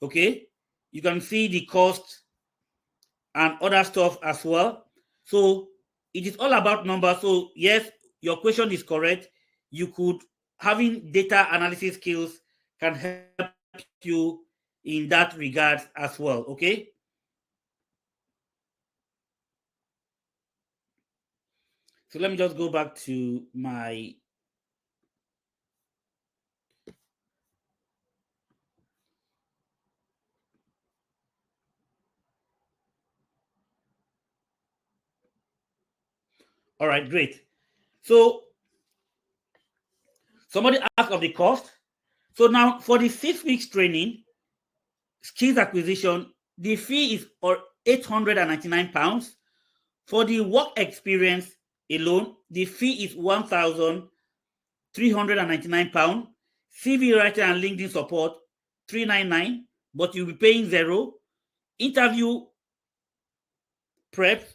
Okay, you can see the cost and other stuff as well. So it is all about numbers. So yes, your question is correct. You could, having data analysis skills can help you in that regard as well. Okay. So let me just go back to my all right, great. So somebody asked of the cost. So now for the 6 weeks training, skills acquisition, the fee is £899. For the work experience alone, the fee is £1,399. CV writing and LinkedIn support, $399, but you'll be paying zero. Interview prep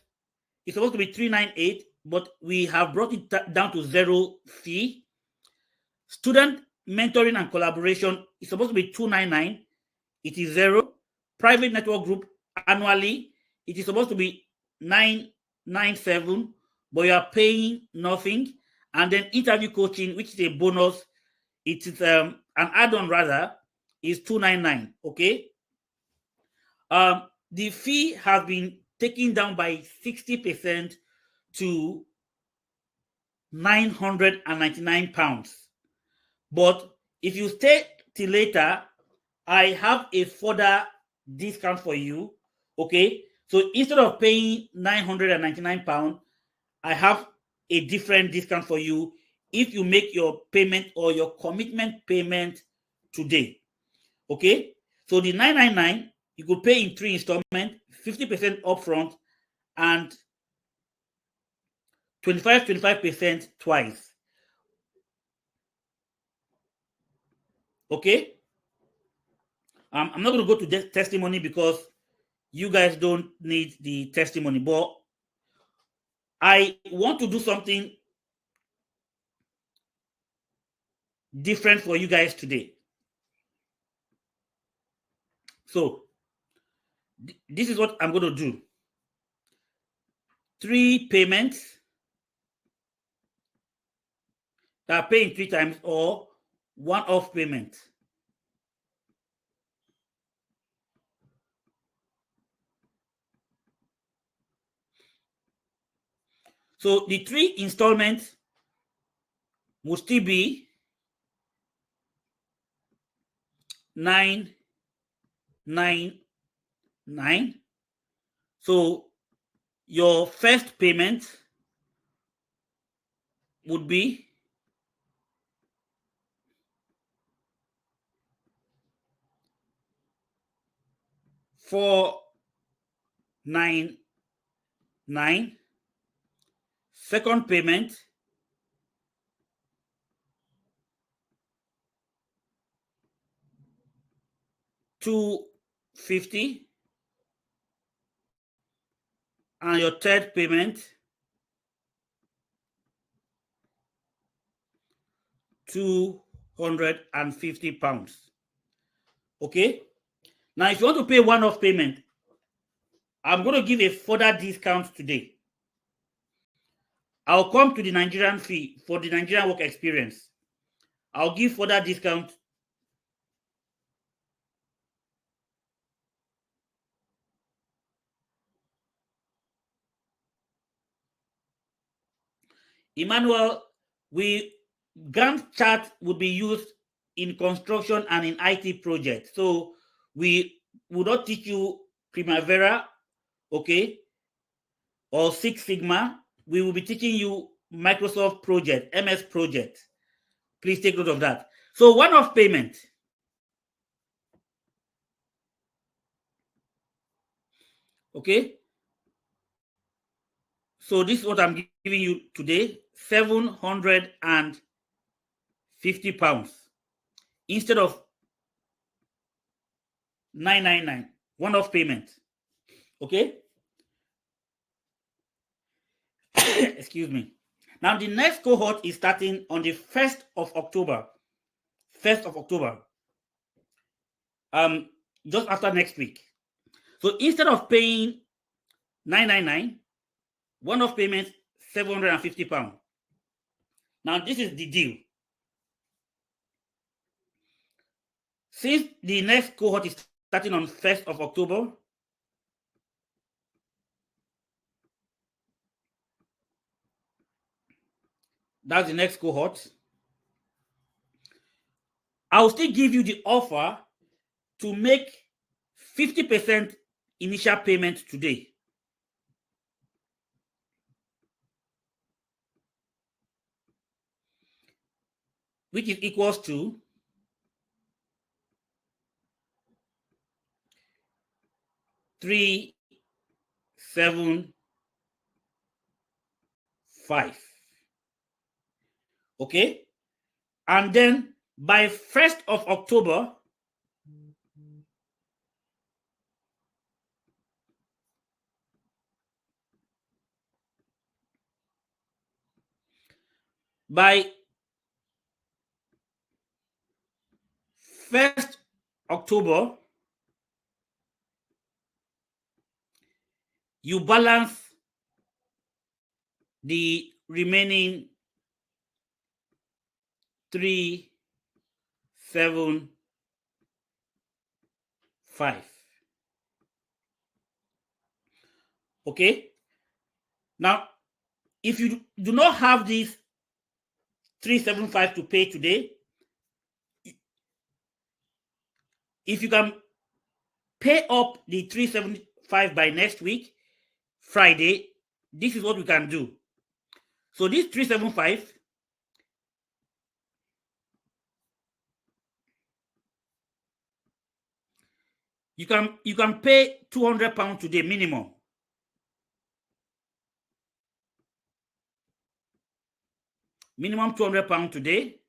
is supposed to be $398, but we have brought it down to zero fee. Student mentoring and collaboration is supposed to be $299. It is zero. Private network group annually, it is supposed to be $997, but you are paying nothing. And then interview coaching, which is a bonus, it is an add-on rather, is $299. Okay. The fee has been taken down by 60% to £999. But if you stay till later, I have a further discount for you. Okay. So instead of paying £999, I have a different discount for you if you make your payment or your commitment payment today. Okay. So the $999, you could pay in 3 installments, 50% upfront, and 25% twice. Okay. I'm not going to go to the testimony because you guys don't need the testimony, but I want to do something different for you guys today. So this is what I'm going to do. 3 payments that are paying 3 times, or one-off payment. So the 3 installments will still be 999. So your first payment would be $499. Second payment $250, and your third payment £250. Okay. Now, if you want to pay one-off payment, I'm going to give a further discount today. I'll come to the Nigerian fee for the Nigerian work experience. I'll give further discount. Emmanuel, Gantt chart would be used in construction and in IT projects. So we would not teach you Primavera, okay, or Six Sigma. We will be teaching you Microsoft Project, MS Project. Please take note of that. So one-off payment. Okay. So this is what I'm giving you today, £750 instead of 999, one-off payment. Okay. Excuse me. Now the next cohort is starting on the 1st of October. 1st of October. Just after next week. So instead of paying 999, one-off payment £750. Now this is the deal. Since the next cohort is starting on 1st of October, that's the next cohort, I'll still give you the offer to make 50% initial payment today. Which is equals to 375. Okay? And then by 1st of October, by 1st October, you balance the remaining 375. Okay? Now, if you do not have this 375 to pay today, if you can pay up the 375 by next week, Friday, this is what we can do. So this 375, you can pay £200 today minimum. Minimum £200 today.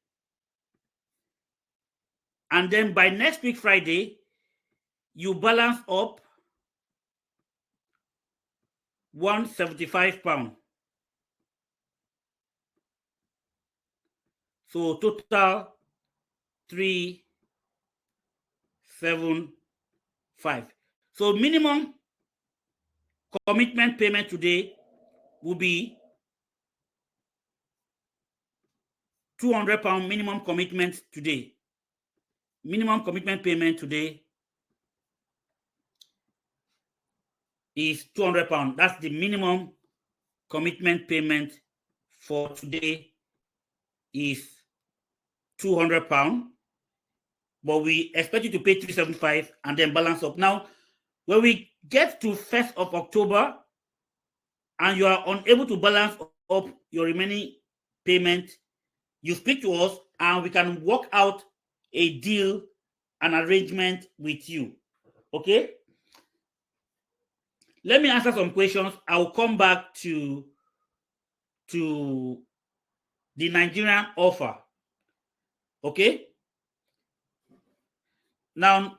And then by next week, Friday, you balance up £175. So total 375. So minimum commitment payment today will be £200 minimum commitment today. Minimum commitment payment today is £200. That's the minimum commitment payment for today is £200. But we expect you to pay 375 and then balance up. Now, when we get to 1st of October and you are unable to balance up your remaining payment, you speak to us and we can work out a deal, an arrangement with you. Okay? Let me answer some questions. I will come back to the Nigerian offer. Okay? Now,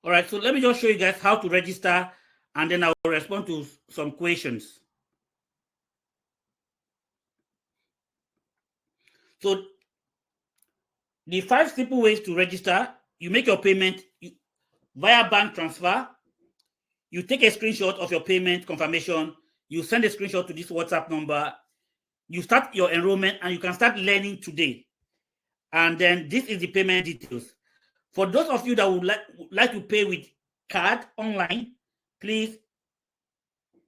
All right, so let me just show you guys how to register, and then I will respond to some questions. So the 5 simple ways to register: you make your payment via bank transfer, you take a screenshot of your payment confirmation, you send a screenshot to this WhatsApp number, you start your enrollment, and you can start learning today. And then this is the payment details. For those of you that would like to pay with card online, please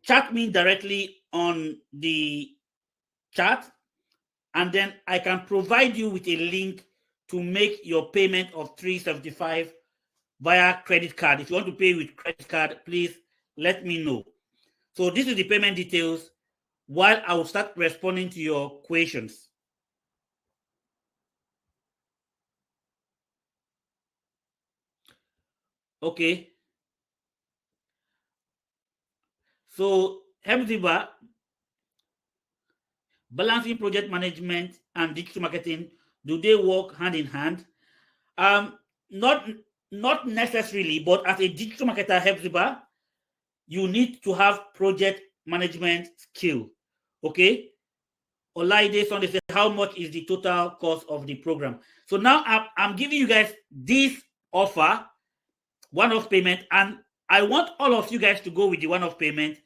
chat me directly on the chat, and then I can provide you with a link to make your payment of $375 via credit card. If you want to pay with credit card, please let me know. So this is the payment details, while I will start responding to your questions. Okay. So Hepzibah, balancing project management and digital marketing, do they work hand in hand? Not necessarily, but as a digital marketer, Hepzibah, you need to have project management skill. Okay. Olaide Sunday said, how much is the total cost of the program? So now I'm giving you guys this offer, one-off payment, and I want all of you guys to go with the one-off payment.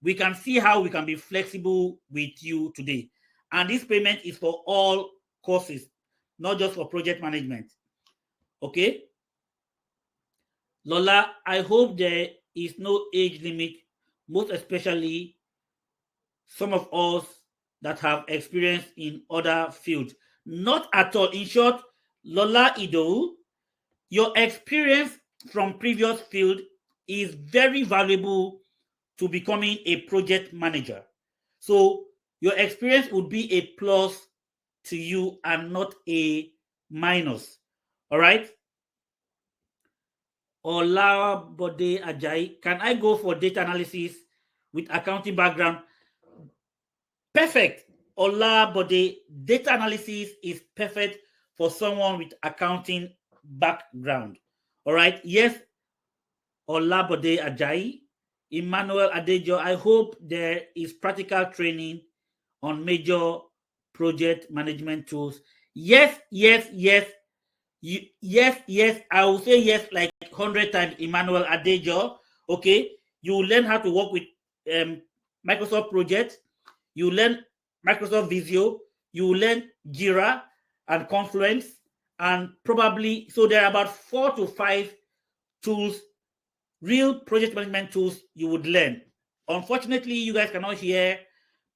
We can see how we can be flexible with you today. And this payment is for all courses, not just for project management. Okay? Lola, I hope there is no age limit, most especially some of us that have experience in other fields. Not at all. In short, Lola Ido, your experience from previous field is very valuable to becoming a project manager. So your experience would be a plus to you and not a minus. All right? Ola Bode Ajayi, can I go for data analysis with accounting background? Perfect. Ola Bode, data analysis is perfect for someone with accounting background. All right. Yes, Ola Bode Ajayi. Emmanuel Adejo, I hope there is practical training on major project management tools. Yes, yes, yes. Yes, I will say yes like 100 times, Emmanuel Adejo. Okay, you learn how to work with Microsoft Project, you learn Microsoft Visio, you learn Jira and Confluence, and probably, so there are about 4 to 5 tools, real project management tools you would learn. Unfortunately, you guys cannot hear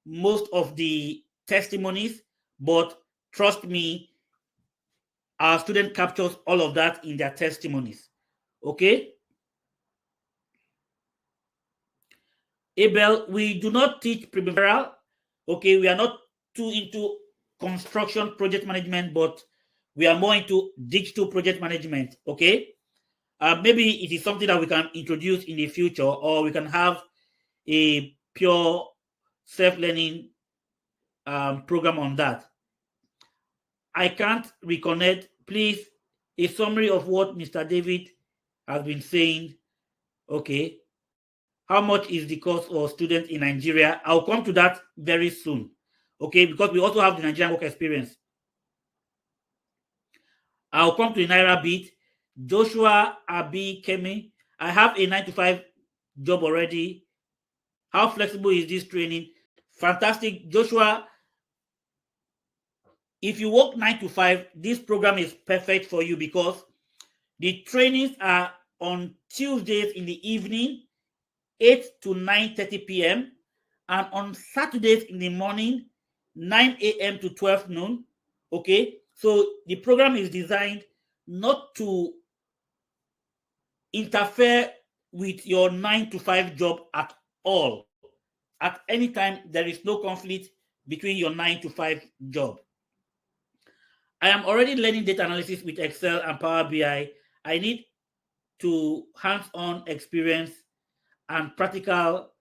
most of the testimonies, but trust me, our student captures all of that in their testimonies. Okay? Abel, we do not teach Primavera. Okay, we are not too into construction project management, but we are more into digital project management. Okay? Maybe it is something that we can introduce in the future, or we can have a pure self-learning program on that. I can't reconnect. Please, a summary of what Mr. David has been saying. Okay. How much is the cost for students in Nigeria? I'll come to that very soon. Okay, because we also have the Nigerian work experience. I'll come to the Naira bit. Joshua Abi Kemi, I have a 9 to 5 job already. How flexible is this training? Fantastic. Joshua, if you work 9 to 5, this program is perfect for you because the trainings are on Tuesdays in the evening, 8 to 9:30 p.m. and on Saturdays in the morning, 9 a.m. to 12 noon. Okay, so the program is designed not to interfere with your 9 to 5 job at all. At any time, there is no conflict between your 9 to 5 job. I am already learning data analysis with Excel and Power BI. I need to hands-on experience and practical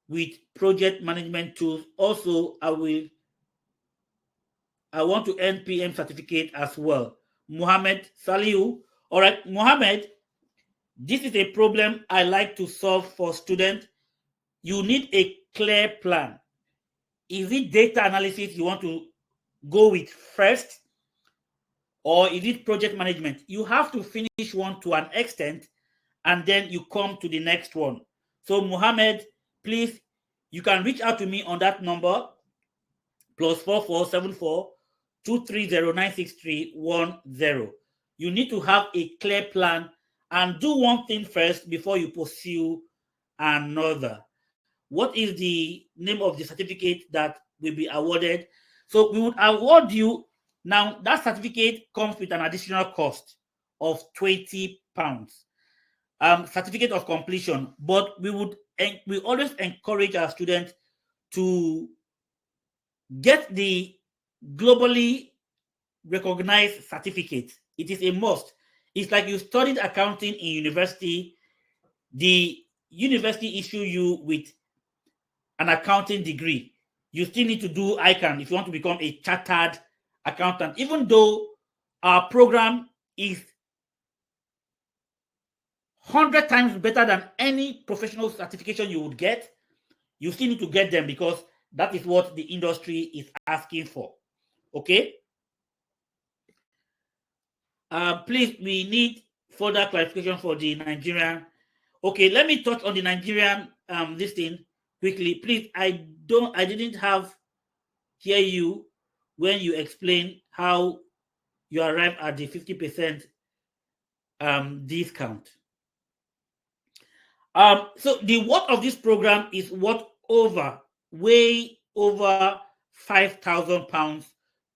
with project management tools. Also, I want to earn PM certificate as well. Mohammed Saliu, All right, Mohammed, this is a problem I like to solve for students. You need a clear plan. Is it data analysis you want to go with first, or is it project management? You have to finish one to an extent, and then you come to the next one. So, Mohammed, please, you can reach out to me on that number, +4474 230 You need to have a clear plan and do one thing first before you pursue another. What is the name of the certificate that will be awarded? So we would award you. Now, that certificate comes with an additional cost of £20. Certificate of completion, but we always encourage our students to get the globally recognized certificate. It is a must. It's like you studied accounting in university. The university issue you with an accounting degree. You still need to do ICANN if you want to become a chartered accountant. Even though our program is 100 times better than any professional certification you would get, you still need to get them because that is what the industry is asking for. Okay? Please, we need further clarification for the Nigerian. Okay, let me touch on the Nigerian this thing quickly. Please, I didn't hear you when you explain how you arrive at the 50% discount. So the worth of this program is way over £5,000.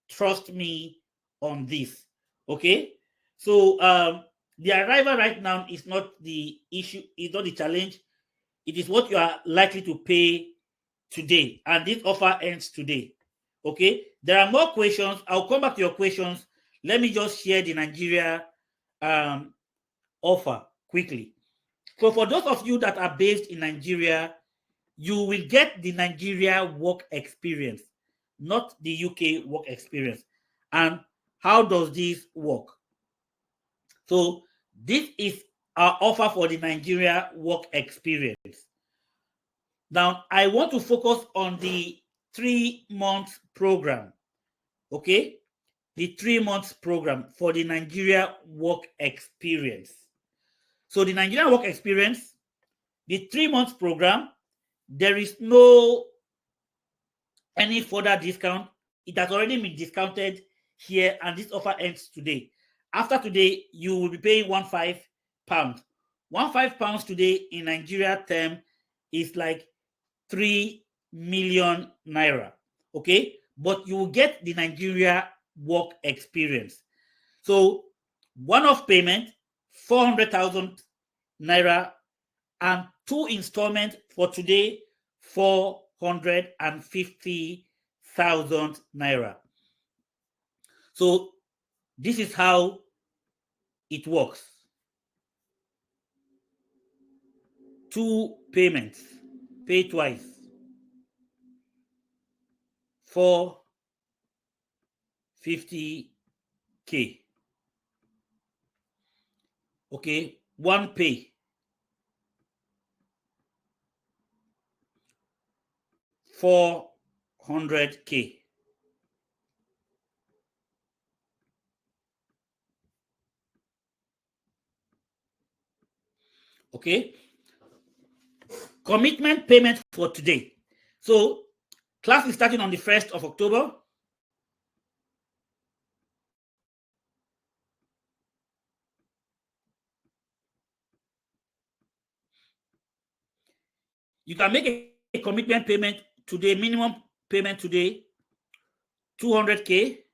Trust me on this. Okay, so the arrival right now is not the issue, is not the challenge. It is what you are likely to pay today, and this offer ends today. Okay, there are more questions. I'll come back to your questions. Let me just share the Nigeria offer quickly. So for those of you that are based in Nigeria, you will get the Nigeria work experience, not the UK work experience. And how does this work? So this is our offer for the Nigeria work experience. Now, I want to focus on the 3-month program. Okay? The 3-month program for the Nigeria work experience. So the Nigeria work experience, the 3-month program, there is no any further discount. It has already been discounted here, and this offer ends today. After today, you will be paying £15. £15 today in Nigeria term is like 3 million naira. Okay, but you will get the Nigeria work experience. So one-off payment, 400,000 naira, and 2 installments for today, 450,000 naira. So this is how it works. 2 payments, pay twice, 450K. Okay, 1 pay, 400K. Okay, commitment payment for today. So class is starting on the 1st of October. You can make a commitment payment today, minimum payment today, 200K.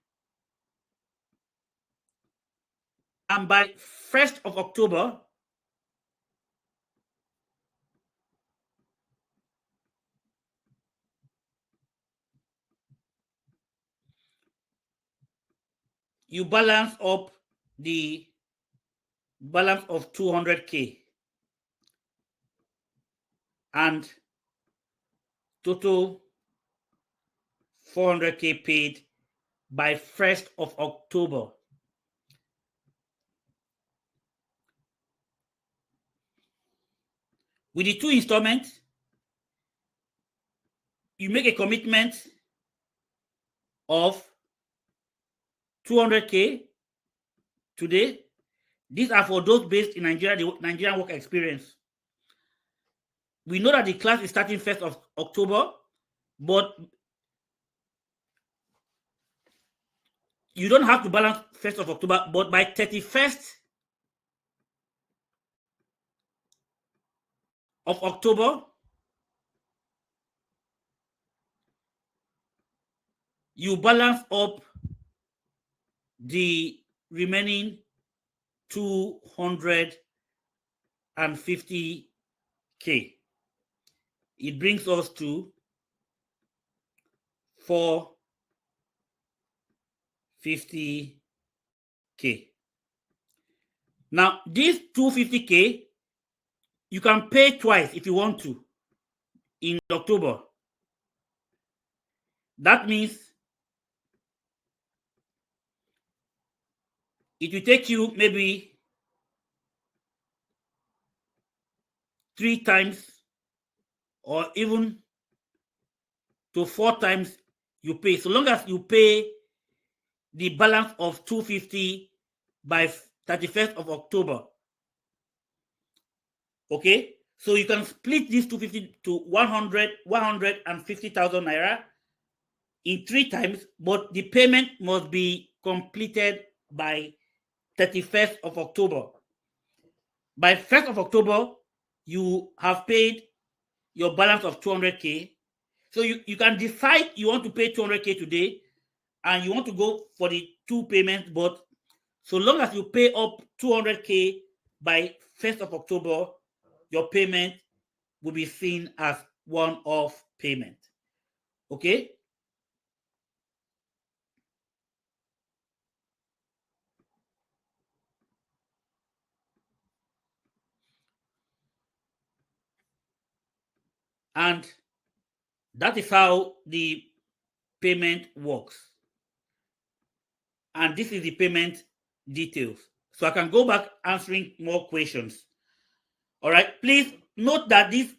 And by 1st of October, you balance up the balance of 200K and total 400K paid by 1st of October. With the 2 installments, you make a commitment of 200K today. These are for those based in Nigeria, the Nigerian work experience. We know that the class is starting 1st of October, but you don't have to balance 1st of October, but by 31st of October, you balance up the remaining 250K. It brings us to 450K. Now, this 250K, you can pay twice if you want to in October. That means it will take you maybe 3 times or even to 4 times you pay. So long as you pay the balance of 250 by 31st of October. Okay, so you can split this 250 to 150,000 naira in 3 times, but the payment must be completed by 31st of October. By 1st of October, you have paid your balance of 200K. So you can decide you want to pay 200K today and you want to go for the 2 payments, but so long as you pay up 200K by 1st of October, your payment will be seen as one-off payment. Okay? And that is how the payment works. And this is the payment details. So I can go back answering more questions. All right. Please note that this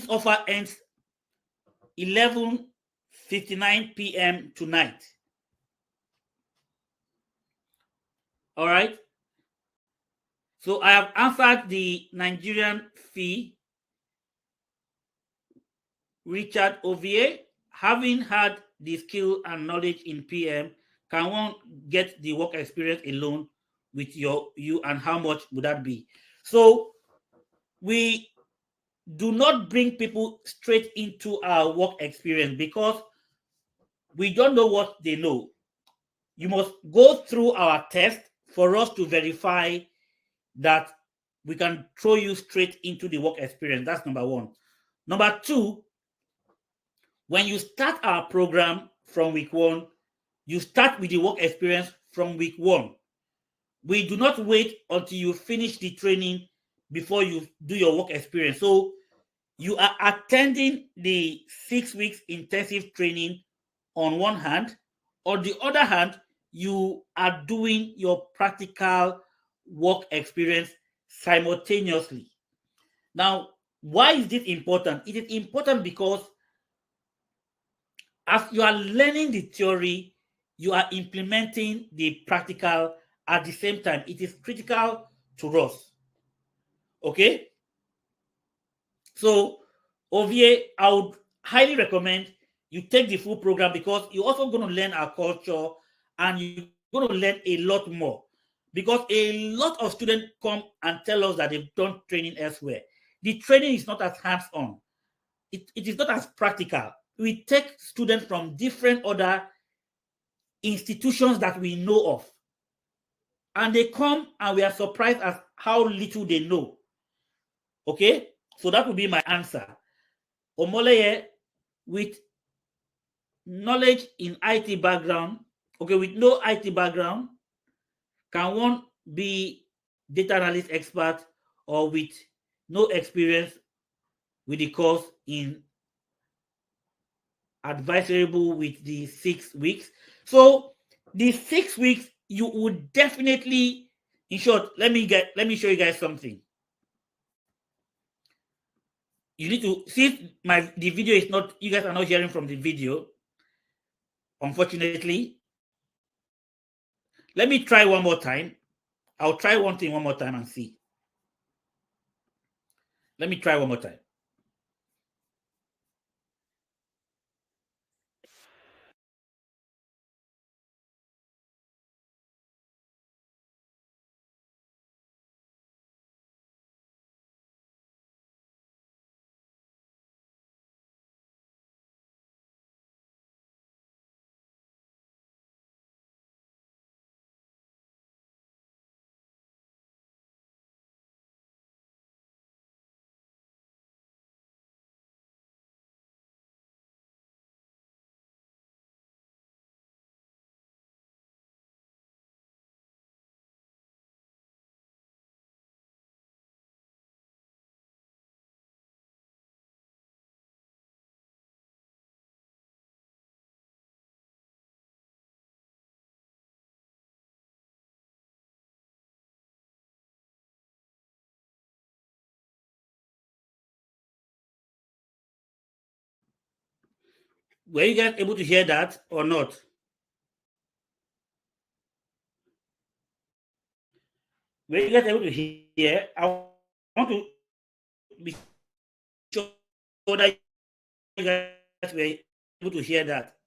offer ends 11:59 p.m. tonight. All right. So I have answered the Nigerian fee. Richard Ovier, having had the skill and knowledge in PM, can one get the work experience alone with you, and how much would that be? So we do not bring people straight into our work experience because we don't know what they know. You must go through our test for us to verify that we can throw you straight into the work experience. That's number 1. Number 2, when you start our program from week 1, you start with the work experience from week 1. We do not wait until you finish the training before you do your work experience. So you are attending the 6 weeks intensive training on one hand. On the other hand, you are doing your practical work experience simultaneously. Now, why is this important? It is important because as you are learning the theory, you are implementing the practical at the same time. It is critical to us. Okay? So, Ovier, I would highly recommend you take the full program because you're also going to learn our culture and you're going to learn a lot more. Because a lot of students come and tell us that they've done training elsewhere. The training is not as hands-on. It is not as practical. We take students from different other institutions that we know of. And they come and we are surprised at how little they know. Okay? So that would be my answer. Omoleye, with knowledge in IT background, okay, with no IT background, can one be data analyst expert or with no experience with the course in advisable with the 6 weeks? So the 6 weeks, you would definitely, in short, let me show you guys something. you need to see the video is not, you guys are not hearing from the video, unfortunately. Let me try one more time. I'll try one thing one more time and see. Let me try one more time. Were you guys able to hear that or not? Were you guys able to hear? I want to be sure that you guys were able to hear that.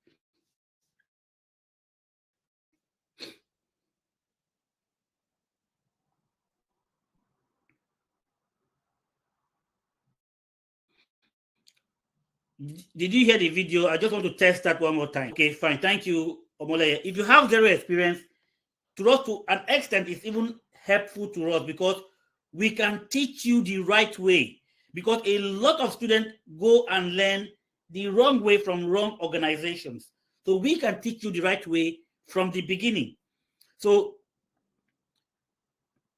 Did you hear the video? I just want to test that one more time. Okay, fine. Thank you, Omoleye. If you have zero experience, to us, to an extent, it's even helpful to us because we can teach you the right way. Because a lot of students go and learn the wrong way from wrong organizations. So we can teach you the right way from the beginning. So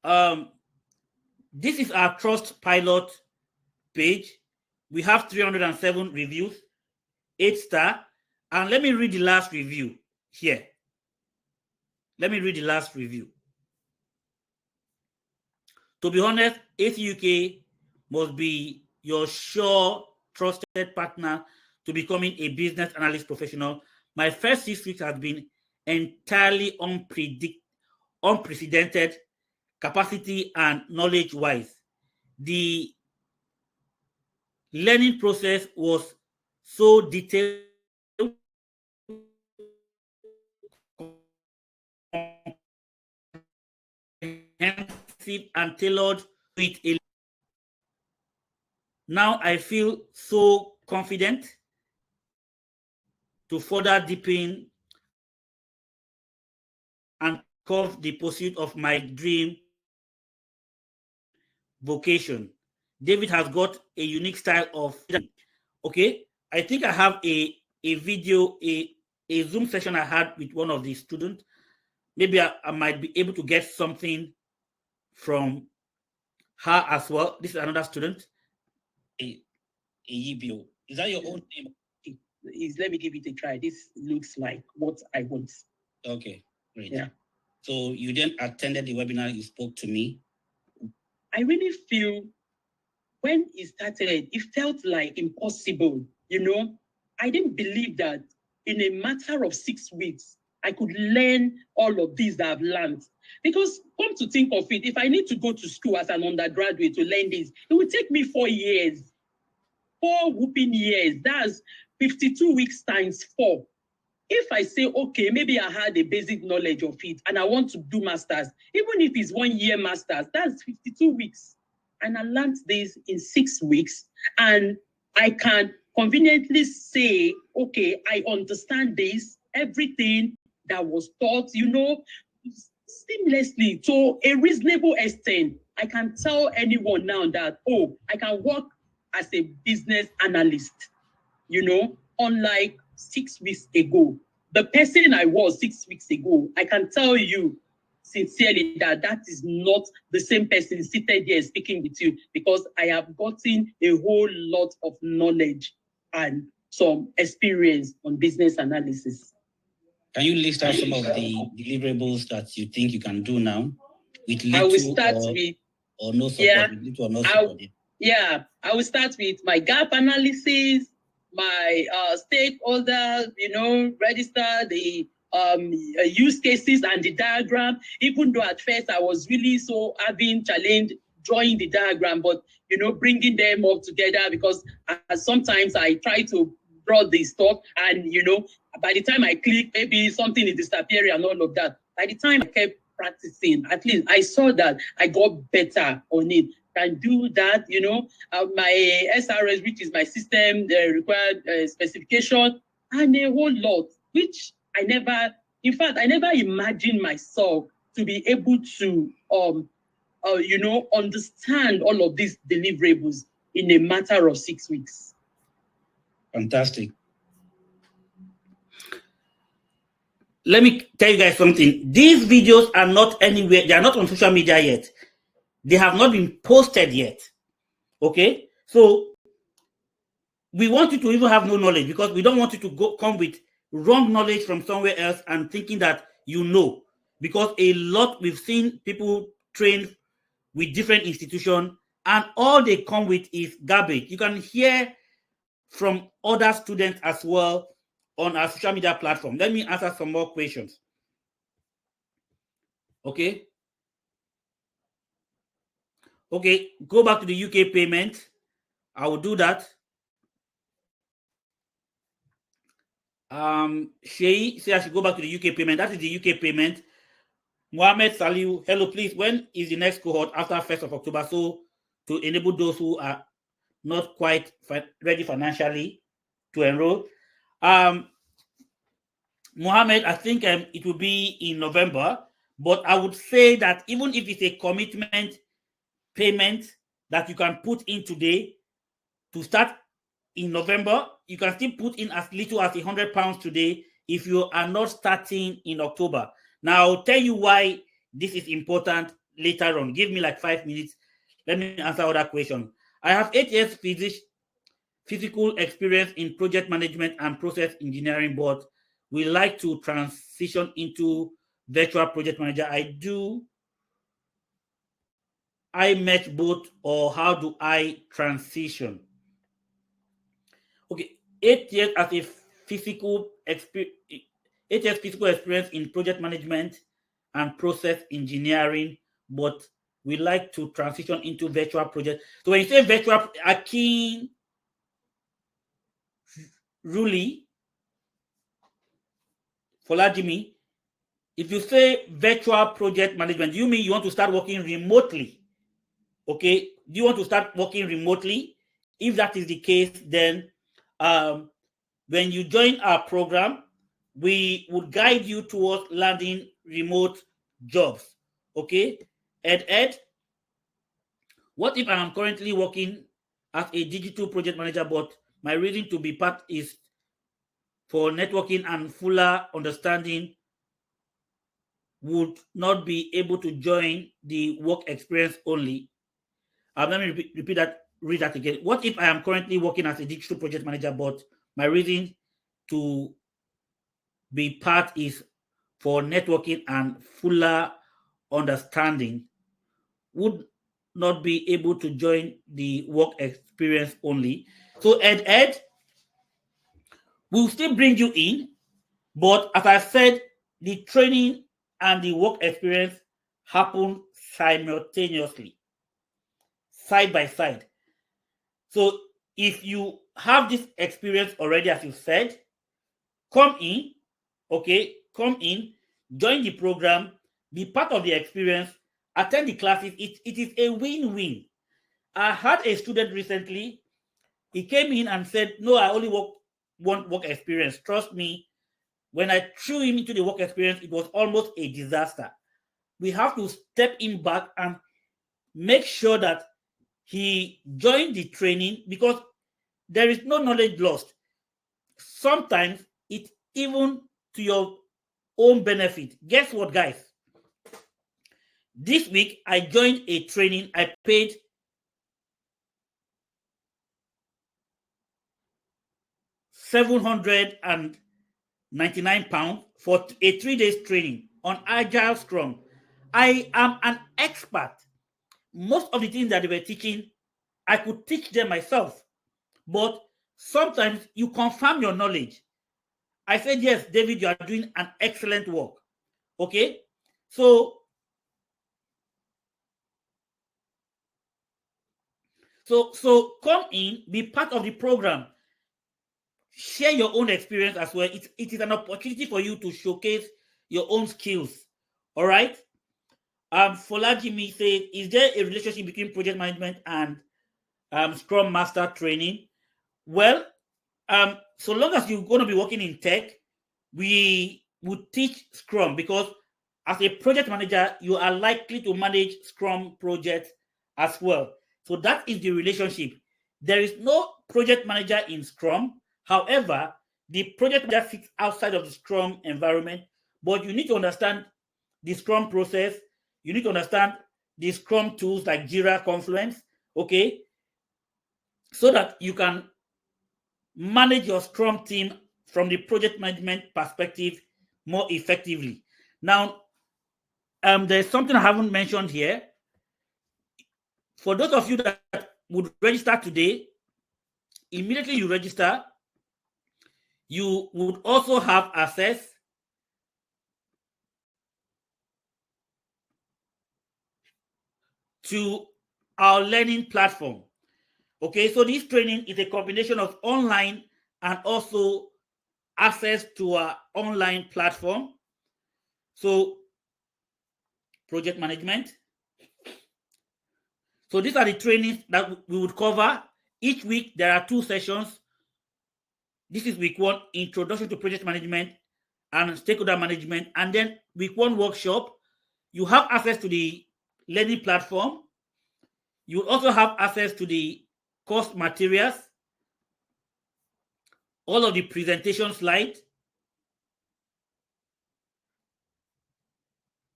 this is our Trustpilot page. We have 307 reviews, 8-star. And let me read the last review here. Let me read the last review. To be honest, ACUK must be your sure, trusted partner to becoming a business analyst professional. My first 6 weeks has been entirely unprecedented capacity and knowledge-wise. The learning process was so detailed, comprehensive, and tailored to it. Now I feel so confident to further deepen and curve the pursuit of my dream vocation. David has got a unique style of, okay, I think I have a video, a Zoom session I had with one of the students. Maybe I might be able to get something from her as well. This is another student. Eyibio. Is that your own name? Let me give it a try. This looks like what I want. Okay, great. Yeah. So you then attended the webinar, you spoke to me. I really feel when it started, it felt like impossible. You know, I didn't believe that in a matter of 6 weeks, I could learn all of these that I've learned. Because come to think of it, if I need to go to school as an undergraduate to learn this, it would take me 4 years. 4 whooping years. That's 52 weeks times 4. If I say, okay, maybe I had a basic knowledge of it and I want to do masters, even if it's 1 year masters, that's 52 weeks. And I learned this in 6 weeks. And I can conveniently say, okay, I understand this, everything that was taught, you know, seamlessly to a reasonable extent. I can tell anyone now that, oh, I can work as a business analyst, you know, unlike 6 weeks ago. The person I was 6 weeks ago, I can tell you sincerely that that is not the same person seated here speaking with you, because I have gotten a whole lot of knowledge and some experience on business analysis. Can you list out some of the deliverables that you think you can do now? With little I will start with or no support. yeah, with little or no support. Yeah, I will start with my gap analysis, my stakeholder, register the use cases and the diagram. Even though at first I was really so having challenge drawing the diagram, but bringing them all together, because sometimes I try to draw the stuff and by the time I click, maybe something is disappearing and all of that. By the time I kept practicing, at least I saw that I got better on it. Can do that, my SRS, which is my system required specification, and a whole lot, which I never imagined myself to be able to, understand all of these deliverables in a matter of 6 weeks. Fantastic. Let me tell you guys something. These videos are not anywhere. They are not on social media yet. They have not been posted yet. Okay? So we want you to even have no knowledge, because we don't want you to come with wrong knowledge from somewhere else and thinking that you know. Because a lot, we've seen people train with different institutions and all they come with is garbage. You can hear from other students as well on our social media platform. Let me answer some more questions. Okay. Okay, go back to the UK payment. I will do that. Shay say I should go back to the UK payment. That is the UK payment. Mohammed Saliu, hello, please. When is the next cohort after 1st of October? So to enable those who are not quite ready financially to enroll. Mohammed, I think it will be in November, but I would say that even if it's a commitment payment that you can put in today to start in November, you can still put in as little as £100 today if you are not starting in October. Now, I'll tell you why this is important later on. Give me like 5 minutes. Let me answer other questions. I have 8 years physical experience in project management and process engineering, but we like to transition into virtual project manager. I match both, or how do I transition? Okay, 8 years as a physical experience in project management and process engineering, but we like to transition into virtual project. So when you say virtual, Akin Ruli, Folajimi, if you say virtual project management, do you mean you want to start working remotely? Okay, do you want to start working remotely? If that is the case, then when you join our program, we would guide you towards landing remote jobs. Okay, Ed, what if I am currently working as a digital project manager, but my reason to be part is for networking and fuller understanding, would not be able to join the work experience only? Let me read that again. What if I am currently working as a digital project manager, but my reason to be part is for networking and fuller understanding, would not be able to join the work experience only? So Ed, we'll still bring you in, but as I said, the training and the work experience happen simultaneously, side by side. So if you have this experience already, as you said, come in, okay, join the program, be part of the experience, attend the classes. It is a win-win. I had a student recently, he came in and said, no, I only want work experience. Trust me, when I threw him into the work experience, it was almost a disaster. We have to step him back and make sure that he joined the training, because there is no knowledge lost. Sometimes it's even to your own benefit. Guess what, guys? This week, I joined a training. I paid £799 for a 3-day training on Agile Scrum. I am an expert. Most of the things that they were teaching, I could teach them myself. But sometimes you confirm your knowledge. I said, yes, David, you are doing an excellent work. Okay? So come in, be part of the program. Share your own experience as well. It is an opportunity for you to showcase your own skills. All right? Folajimi said, is there a relationship between project management and Scrum Master training? Well, so long as you're going to be working in tech, we would teach Scrum, because as a project manager, you are likely to manage Scrum projects as well. So that is the relationship. There is no project manager in Scrum. However, the project manager sits outside of the Scrum environment, but you need to understand the Scrum process. You need to understand the Scrum tools like Jira, Confluence, okay? So that you can manage your Scrum team from the project management perspective more effectively. Now, there's something I haven't mentioned here. For those of you that would register today, immediately you register, you would also have access to our learning platform. Okay, so this training is a combination of online and also access to our online platform. So, project management. So these are the trainings that we would cover. Each week, there are 2 sessions. This is week 1, Introduction to Project Management and Stakeholder Management. And then week 1 workshop, you have access to the learning platform. You also have access to the course materials, all of the presentation slides.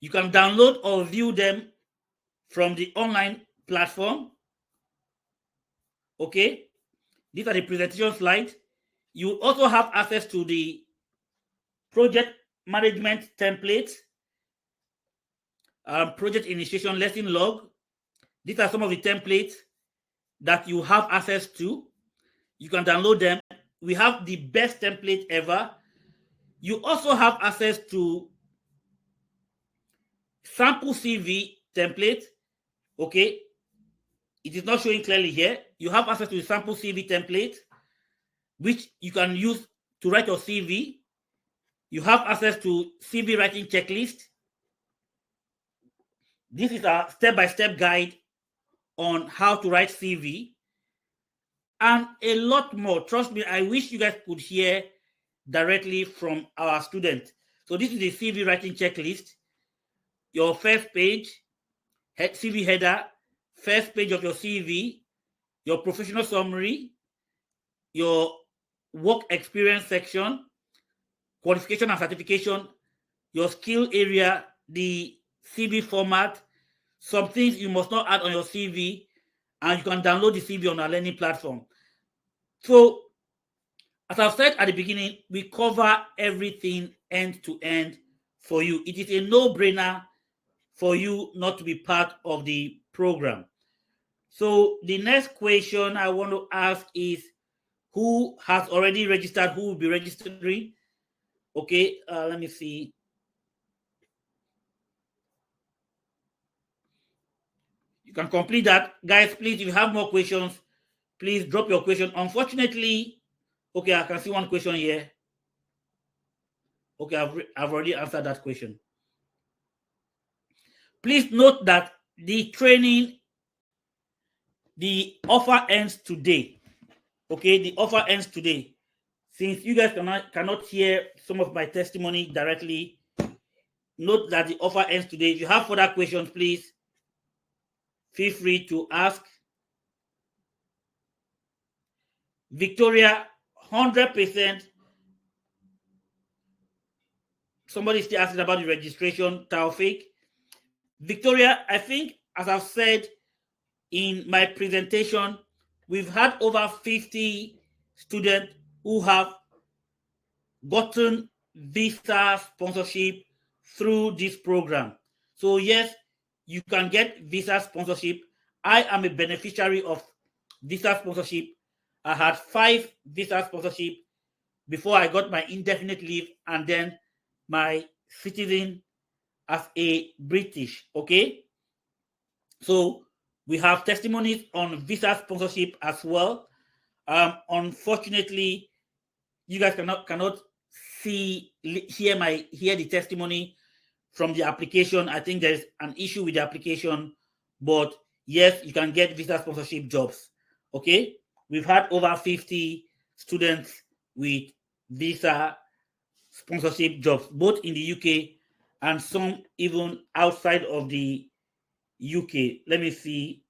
You can download or view them from the online platform. Okay, these are the presentation slides. You also have access to the project management templates, project initiation lesson log. These are some of the templates that you have access to. You can download them. We have the best template ever. You also have access to sample CV template. Okay, it is not showing clearly here. You have access to the sample CV template, which you can use to write your CV. You have access to CV writing checklist. This is a step-by-step guide on how to write CV, and a lot more. Trust me, I wish you guys could hear directly from our students. So this is the CV writing checklist. Your first page, CV header, first page of your CV, your professional summary, your work experience section, qualification and certification, your skill area, the CV format, some things you must not add on your CV, and you can download the CV on our learning platform. So, as I've said at the beginning, we cover everything end to end for you. It is a no-brainer for you not to be part of the program. So, the next question I want to ask is, who has already registered? Who will be registering? Okay, let me see. You can complete that. Guys, please, if you have more questions, please drop your question. Unfortunately, okay, I can see one question here. Okay, I've already answered that question. Please note that the training, the offer ends today. Okay, the offer ends today. Since you guys cannot hear some of my testimony directly, note that the offer ends today. If you have further questions, please feel free to ask. Victoria, 100%. Somebody still asking about the registration, Taufik. Victoria, I think, as I've said in my presentation, we've had over 50 students who have gotten visa sponsorship through this program. So yes, you can get visa sponsorship. I am a beneficiary of visa sponsorship. I had 5 visa sponsorship before I got my indefinite leave and then my citizen as a British. Okay. So we have testimonies on visa sponsorship as well. Unfortunately, you guys cannot hear the testimony from the application. I think there's an issue with the application, but yes, you can get visa sponsorship jobs. Okay, we've had over 50 students with visa sponsorship jobs, both in the UK and some even outside of the UK. Let me see.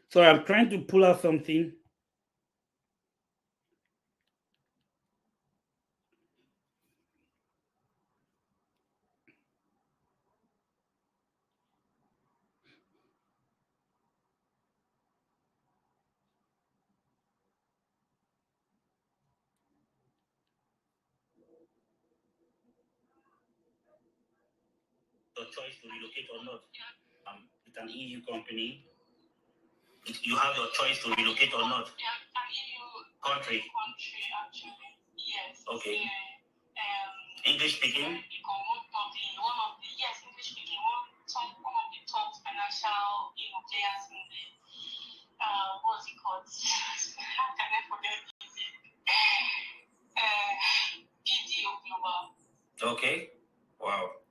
So I'm trying to pull out something. Your choice to relocate or not. It's an EU company. You have your choice to relocate or not. Country. Actually. Yes. Okay. English speaking. Yes, English speaking. One of the top financial players in the what's it called? How can I forget it? BDO Global. Okay. Wow.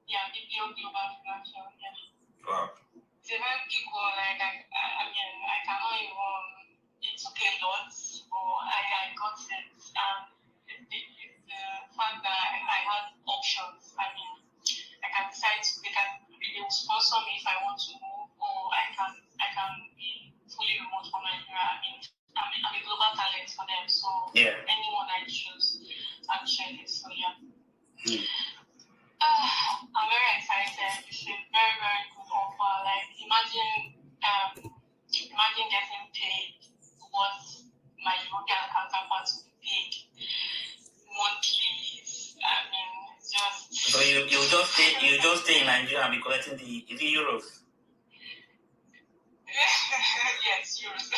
Yeah, BDO Global Financial. Yeah. Wow. It's a very big one. Like I mean, I cannot even. It took a lot, but I got it. The fact that I had options. I mean, I can decide to. They will sponsor me if I want to move, or I can be fully remote from Nigeria. I mean, I'm a global talent for them, so yeah. Anyone I choose, actually. So yeah. I'm very excited. It's a very, very good offer. Like imagine getting paid what my European counterparts would be paid monthly. I mean, just. So you just stay in Nigeria and be collecting the euros. Yes, euros.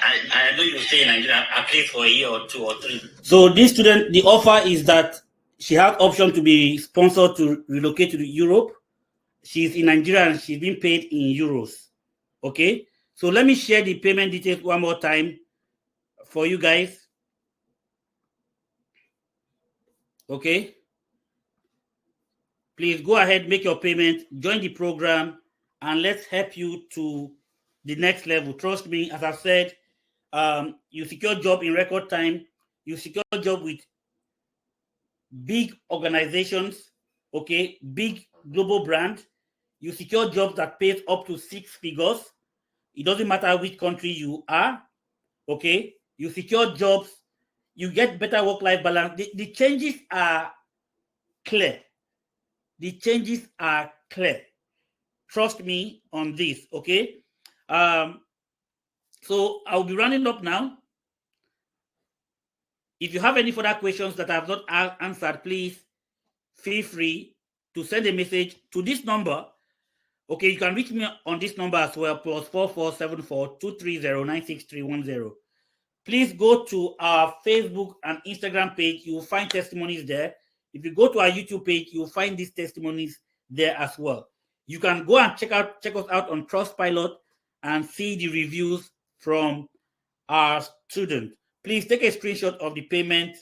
I know you stay in Nigeria at least for a year or 2 or 3. So this student, the offer is that she has option to be sponsored to relocate to Europe. She's in Nigeria and she's being paid in euros. Okay, so let me share the payment details one more time for you guys. Okay, please go ahead, make your payment, join the program, and let's help you to the next level. Trust me, as I've said, you secure a job in record time. You secure a job with big organizations, okay, big global brand. You secure jobs that pays up to 6 figures. It doesn't matter which country you are, okay? You secure jobs, you get better work-life balance. The changes are clear. The changes are clear. Trust me on this, okay? So I'll be running up now. If you have any further questions that I have not answered, please feel free to send a message to this number. Okay, you can reach me on this number as well, +4474 230 96310. Please go to our Facebook and Instagram page. You will find testimonies there. If you go to our YouTube page, you will find these testimonies there as well. You can go and check us out on Trustpilot and see the reviews from our students. Please take a screenshot of the payment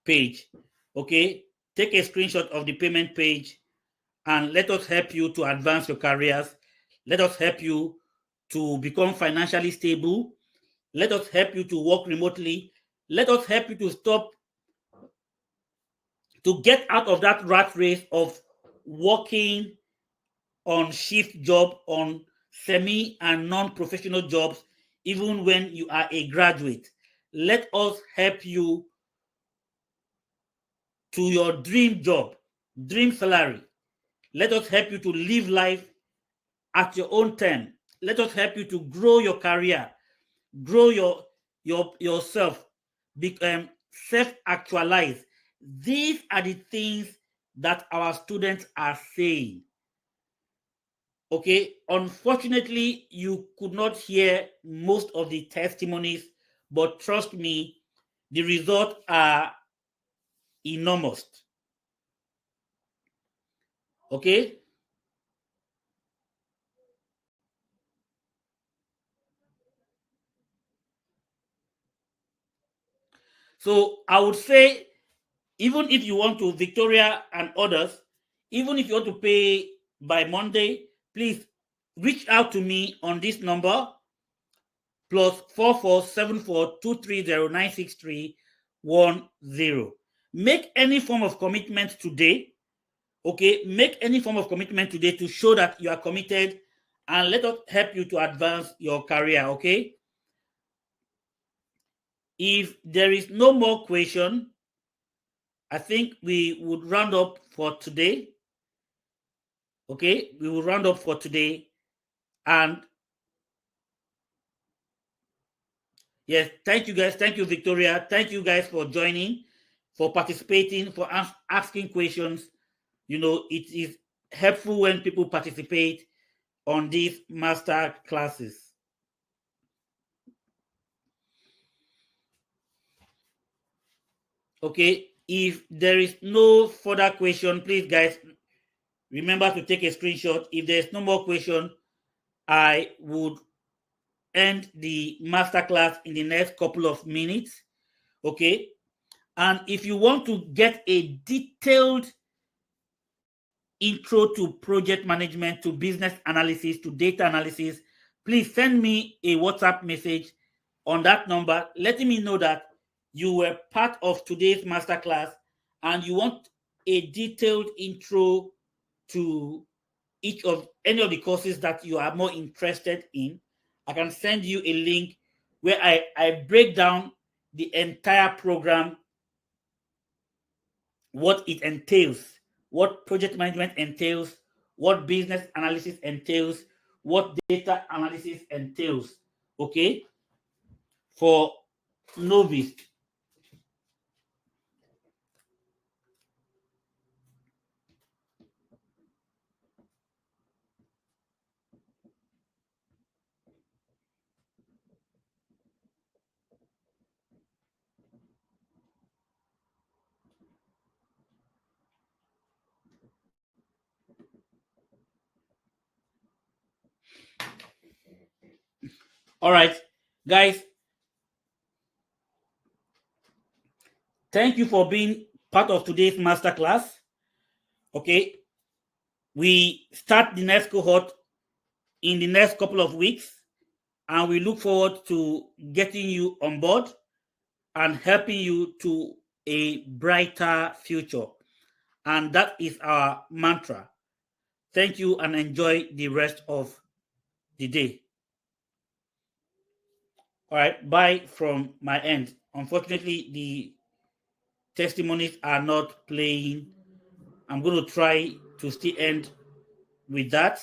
page. Okay, take a screenshot of the payment page and let us help you to advance your careers. Let us help you to become financially stable. Let us help you to work remotely. Let us help you to get out of that rat race of working on shift job, on semi and non-professional jobs, even when you are a graduate. Let us help you to your dream job, dream salary. Let us help you to live life at your own time. Let us help you to grow your career, grow yourself, become self-actualize. These are the things that our students are saying. Okay, unfortunately, you could not hear most of the testimonies, but trust me, the results are enormous. Okay. So I would say, even if you want to, Victoria and others, even if you want to pay by Monday, please reach out to me on this number, +447423096310. Make any form of commitment today. Okay, make any form of commitment today to show that you are committed, and let us help you to advance your career. Okay. If there is no more question, I think we would round up for today. Okay, we will round up for today. And yes, thank you guys. Thank you, Victoria. Thank you guys for joining, for participating, for asking questions. You know, it is helpful when people participate on these master classes. Okay, if there is no further question, please, guys, remember to take a screenshot. If there's no more question, I would end the masterclass in the next couple of minutes. Okay, and if you want to get a detailed intro to project management, to business analysis, to data analysis, please send me a WhatsApp message on that number, letting me know that you were part of today's masterclass and you want a detailed intro to any of the courses that you are more interested in. I can send you a link where I break down the entire program, what it entails, what project management entails, what business analysis entails, what data analysis entails, okay, for novice. All right, guys, thank you for being part of today's masterclass. Okay, we start the next cohort in the next couple of weeks, and we look forward to getting you on board and helping you to a brighter future. And that is our mantra. Thank you and enjoy the rest of the day. All right, bye from my end. Unfortunately, the testimonies are not playing. I'm going to try to still end with that.